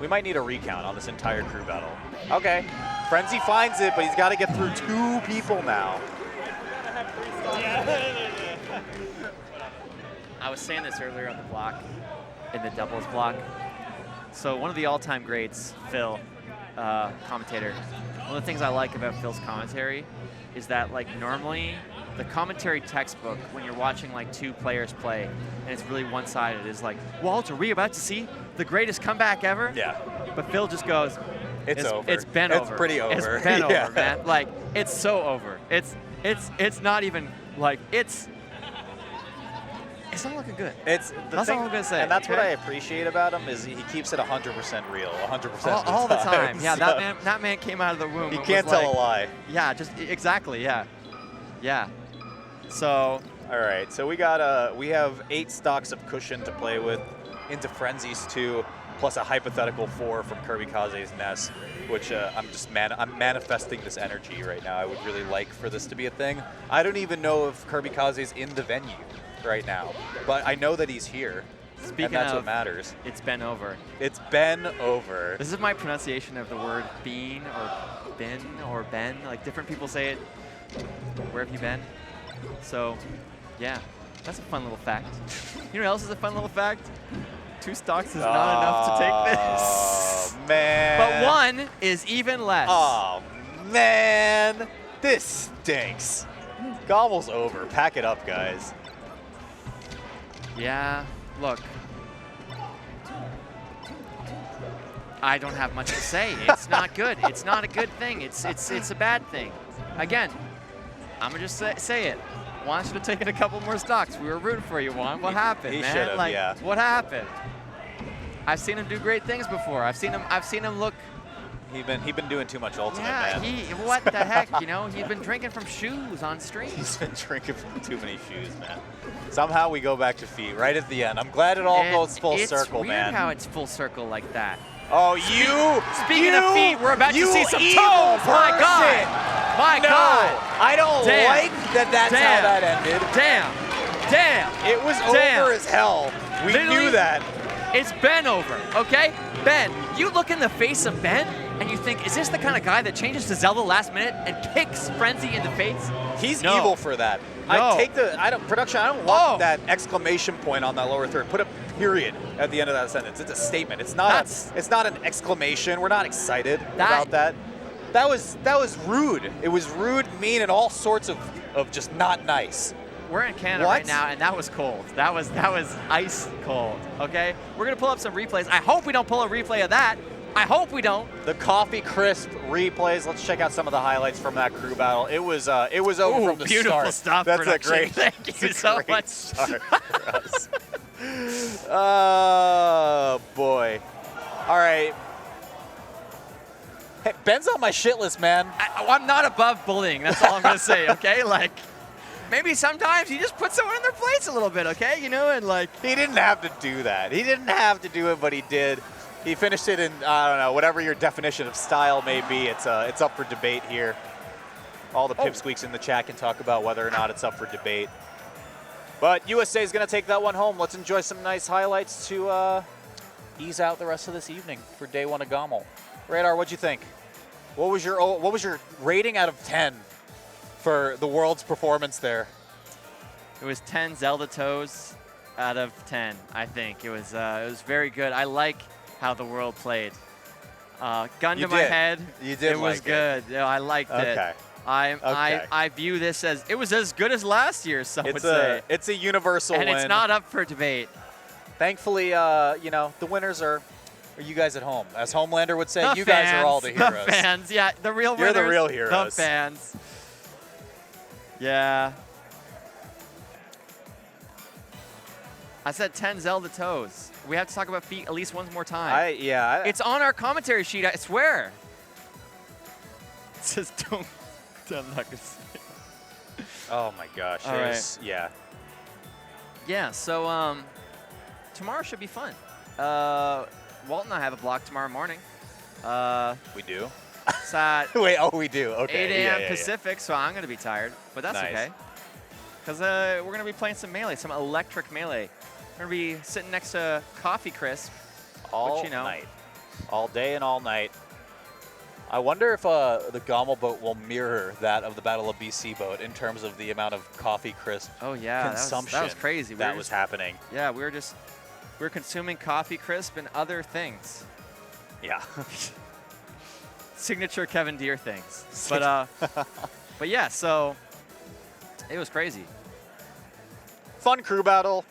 We might need a recount on this entire crew battle. Okay, Frenzy finds it, but he's got to get through 2 people now. I was saying this earlier on the block, in the doubles block. So one of the all-time greats, Phil, commentator, one of the things I like about Phil's commentary is that like normally the commentary textbook, when you're watching like 2 players play and it's really one-sided, is like, Walt, are we about to see the greatest comeback ever? Yeah. But Phil just goes, it's over. It's been over. It's pretty over. It's been over, man. Like, it's so over. It's not even like, it's not looking good. That's all I'm gonna say. And that's what I appreciate about him is he keeps it 100% real, 100% all the time. Yeah, so that man came out of the womb. He can't tell a lie. Yeah, just exactly. Yeah, yeah. So. All right, so we have 8 stocks of cushion to play with into Frenzy's 2, plus a hypothetical 4 from Kirby Kaze's Ness, which I'm manifesting this energy right now. I would really like for this to be a thing. I don't even know if Kirby Kaze's in the venue right now, but I know that he's here. Speaking and that's of, what matters. It's been over. It's been over. This is my pronunciation of the word bean or bin or ben. Like different people say it. Where have you been? So, yeah, that's a fun little fact. You know what else is a fun little fact? 2 stocks is not enough to take this. Oh, man. But 1 is even less. Oh, man. This stinks. GOML's over. Pack it up, guys. Yeah, look. I don't have much to say. It's not good. It's not a good thing. It's a bad thing. Again, I'm gonna just say it. Juan should have taken a couple more stocks. We were rooting for you, Juan. What happened, man? He should have, like, yeah. What happened? I've seen him do great things before. I've seen him look. He been doing too much Ultimate, yeah, man. what the heck, you know? He's been drinking from shoes on stream. He's been drinking from too many shoes, man. Somehow we go back to feet right at the end. I'm glad it all goes full circle, man. It's weird how it's full circle like that. Oh, Speaking of feet, we're about to see some toes. My God. My God. I don't like that's how that ended. Damn. It was over as hell. We knew that. It's Ben over, okay? Ben, you look in the face of Ben and you think, is this the kind of guy that changes to Zelda last minute and kicks Frenzy in the face? He's evil for that. No. I don't want that exclamation point on that lower third. Put a period at the end of that sentence. It's a statement. It's not an exclamation. We're not excited about that. That was rude. It was rude, mean, and all sorts of just not nice. We're in Canada right now, and that was cold. That was ice cold, okay? We're going to pull up some replays. I hope we don't pull a replay of that. I hope we don't. The coffee crisp replays. Let's check out some of the highlights from that crew battle. It was over from the beautiful start. Stuff, That's production. a great. Thank you so much. Start for us. Oh boy! All right. Hey, Ben's on my shit list, man. I'm not above bullying. That's all I'm gonna say. Okay, like. Maybe sometimes you just put someone in their place a little bit, okay? You know, and like... He didn't have to do that. He didn't have to do it, but he did. He finished it in, I don't know, whatever your definition of style may be. It's up for debate here. All the pipsqueaks in the chat can talk about whether or not it's up for debate. But USA is going to take that one home. Let's enjoy some nice highlights to ease out the rest of this evening for day 1 of GOML. Radar, what'd you think? What was your rating out of 10? For the world's performance there? It was 10 Zelda toes out of 10, I think. It was very good. I like how the world played. Gun to my head. You did. It was good. Yeah, I liked it. I view this as it was as good as last year. Some would say it's a universal win, and it's not up for debate. Thankfully, you know, the winners are you guys at home. As Homelander would say, you guys are all the heroes. The fans, yeah, the real winners. You're the real heroes. The fans. Yeah. I said 10 Zelda toes. We have to talk about feet at least once more time. It's on our commentary sheet, I swear. It says don't. I'm not gonna say it. Oh my gosh. All right. Yeah. Yeah, so tomorrow should be fun. Walt and I have a block tomorrow morning. We do? It's at Wait, oh, we do. Okay. 8 a.m. Yeah. Pacific, so I'm going to be tired. But that's Nice. okay. Because we're going to be playing some Melee, some electric Melee. We're going to be sitting next to Coffee Crisp. All you know. night. All day and all night. I wonder if the GOML boat will mirror that of the Battle of BC boat in terms of the amount of coffee crisp consumption that was crazy. that was happening. Yeah, we're consuming Coffee Crisp and other things. Yeah. Signature Kevin Deere things. But but yeah, so it was crazy. Fun crew battle.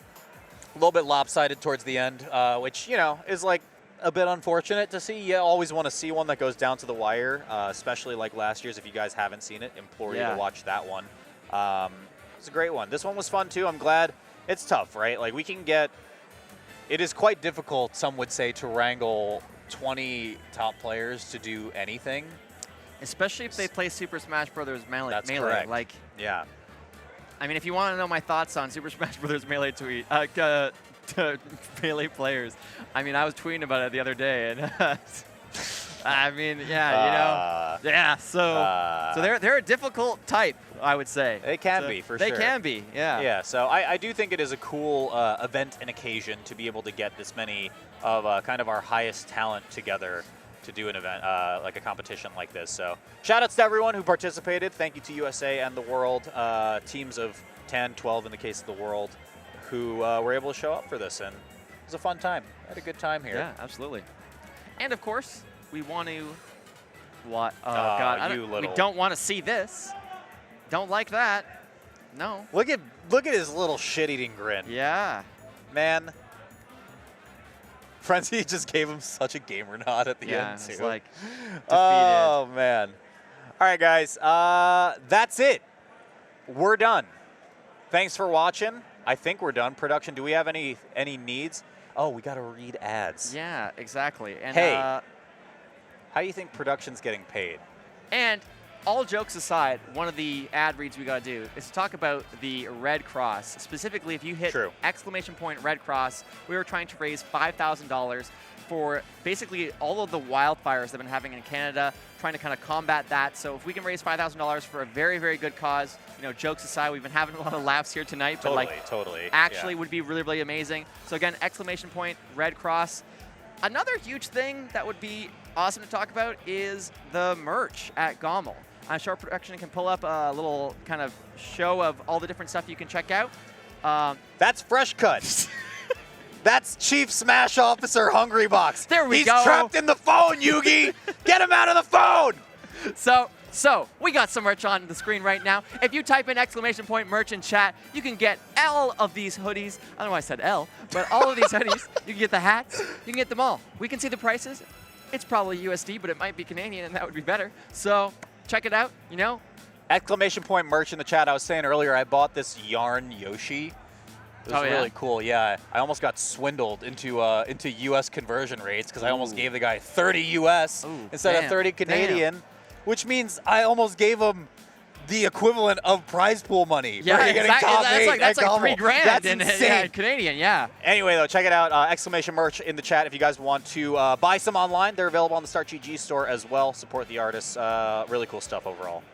A little bit lopsided towards the end, which, you know, is like a bit unfortunate to see. You always want to see one that goes down to the wire, especially like last year's. If you guys haven't seen it, implore you to watch that one. It's a great one. This one was fun too. I'm glad. It's tough, right? Like we can get, it is quite difficult, some would say, to wrangle 20 top players to do anything. Especially if they play Super Smash Bros. Melee. That's correct. Like, yeah. I mean, if you want to know my thoughts on Super Smash Bros. Melee Melee players, I mean, I was tweeting about it the other day, and I mean, yeah, you know, yeah. So they're a difficult type, I would say. They can be, for sure. They can be, yeah. Yeah, so I do think it is a cool event and occasion to be able to get this many of kind of our highest talent together to do an event, like a competition like this. So shout outs to everyone who participated. Thank you to USA and the world, teams of 10, 12 in the case of the world, who were able to show up for this. And it was a fun time. I had a good time here. Yeah, absolutely. And of course, we want to, what? Oh, God, we don't want to see this. Don't like that. No. Look at his little shit-eating grin. Yeah. Man. Frenzy just gave him such a gamer nod at the end, too. It's like, defeated. Oh, man. All right, guys. That's it. We're done. Thanks for watching. I think we're done. Production, do we have any needs? Oh, we got to read ads. Yeah, exactly. And, hey, how do you think production's getting paid? And all jokes aside, one of the ad reads we got to do is to talk about the Red Cross. Specifically, if you hit exclamation point Red Cross, we were trying to raise $5,000 for basically all of the wildfires they've been having in Canada, trying to kind of combat that. So if we can raise $5,000 for a very, very good cause, you know, jokes aside, we've been having a lot of laughs here tonight, but like actually would be really, really amazing. So again, exclamation point Red Cross. Another huge thing that would be awesome to talk about is the merch at GOML. Sharp Production can pull up a little kind of show of all the different stuff you can check out. That's Fresh Cut. That's Chief Smash Officer Hungry Box. There we go. He's trapped in the phone, Yugi. Get him out of the phone. So we got some merch on the screen right now. If you type in exclamation point merch in chat, you can get all of these hoodies. I don't know why I said L, but all of these hoodies. You can get the hats. You can get them all. We can see the prices. It's probably USD, but it might be Canadian, and that would be better. So check it out, you know. Exclamation point merch in the chat. I was saying earlier, I bought this yarn Yoshi. It was really cool. Yeah, I almost got swindled into US conversion rates because I almost gave the guy 30 US instead of 30 Canadian, which means I almost gave him the equivalent of prize pool money. Yeah, exactly. That's like $3,000 That's in insane. Canadian, yeah. Anyway, though, check it out. Exclamation merch in the chat if you guys want to buy some online. They're available on the Start GG store as well. Support the artists. Really cool stuff overall.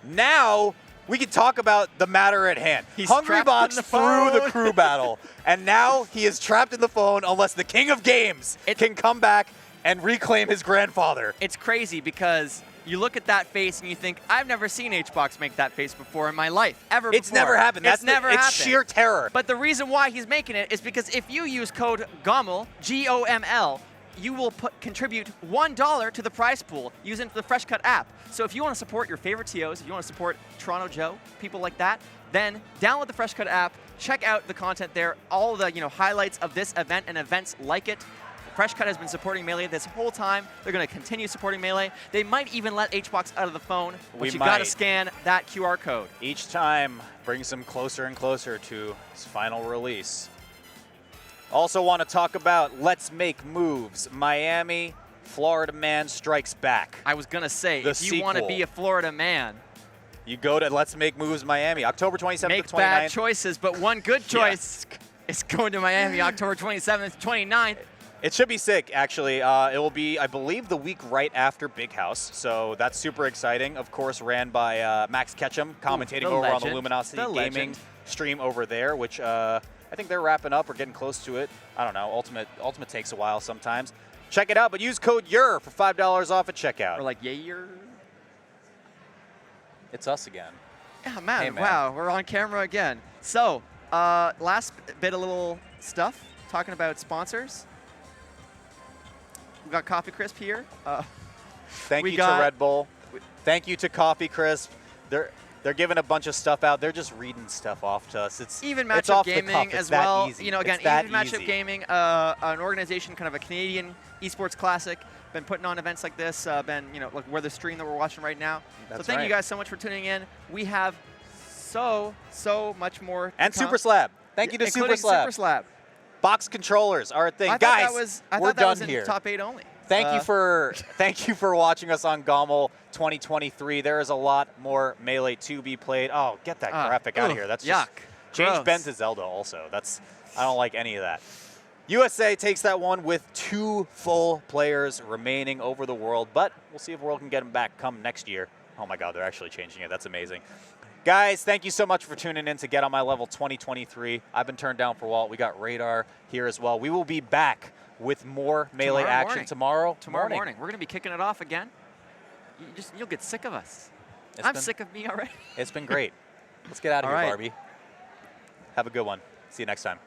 Now we can talk about the matter at hand. Hungry Box threw the crew battle, and now he is trapped in the phone unless the king of games can come back and reclaim his grandfather. It's crazy because you look at that face and you think, I've never seen HBox make that face before in my life, ever It's before. never happened. It's sheer terror. But the reason why he's making it is because if you use code GOML, G-O-M-L, you will contribute $1 to the prize pool using the Fresh Cut app. So if you want to support your favorite TOs, if you want to support Toronto Joe, people like that, then download the Fresh Cut app, check out the content there, all the highlights of this event and events like it. Fresh Cut has been supporting Melee this whole time. They're going to continue supporting Melee. They might even let HBox out of the phone, but you got to scan that QR code. Each time brings him closer and closer to his final release. Also want to talk about Let's Make Moves. Miami, Florida Man Strikes Back. I was going to say, if you want to be a Florida man, you go to Let's Make Moves Miami, October 27th to 29th. Make bad choices, but one good choice is going to Miami, October 27th to 29th. It should be sick, actually. It will be, I believe, the week right after Big House, so that's super exciting. Of course, ran by Max Ketchum, commentating over on the Luminosity Gaming stream over there, which I think they're wrapping up or getting close to it. I don't know. Ultimate takes a while sometimes. Check it out, but use code YUR for $5 off at checkout. Or like YUR. It's us again. Yeah, man, Hey, man. Wow, we're on camera again. So, last bit of little stuff, talking about sponsors. We got Coffee Crisp here. Thank you to Red Bull. Thank you to Coffee Crisp. They're giving a bunch of stuff out. They're just reading stuff off to us. It's Even it's Matchup off the Gaming cuff. as It's that well. easy. You know, again, It's that Even Matchup easy. Gaming, an organization, kind of a Canadian esports classic, been putting on events like this. Been, you know, like we're the stream that we're watching right now. That's so thank right. you guys so much for tuning in. We have so much more. To And come, Super Slab. Thank you to Super including Slab. Super Slab. Box controllers are a thing. I thought Guys, that was, I we're thought that done was in here. top 8 only. Thank you for watching us on GOML 2023. There is a lot more Melee to be played. Oh, get that graphic out of here. That's yuck. just change Gross. Ben to Zelda also. I don't like any of that. USA takes that one with 2 full players remaining over the World, but we'll see if World can get them back come next year. Oh my God, they're actually changing it. That's amazing. Guys, thank you so much for tuning in to Get On My Level 2023. I've been turned down for Walt. We got Radar here as well. We will be back with more Melee action tomorrow morning. We're going to be kicking it off again. You'll get sick of us. I'm sick of me already. It's been great. Let's get out of here, right. Barbie. Have a good one. See you next time.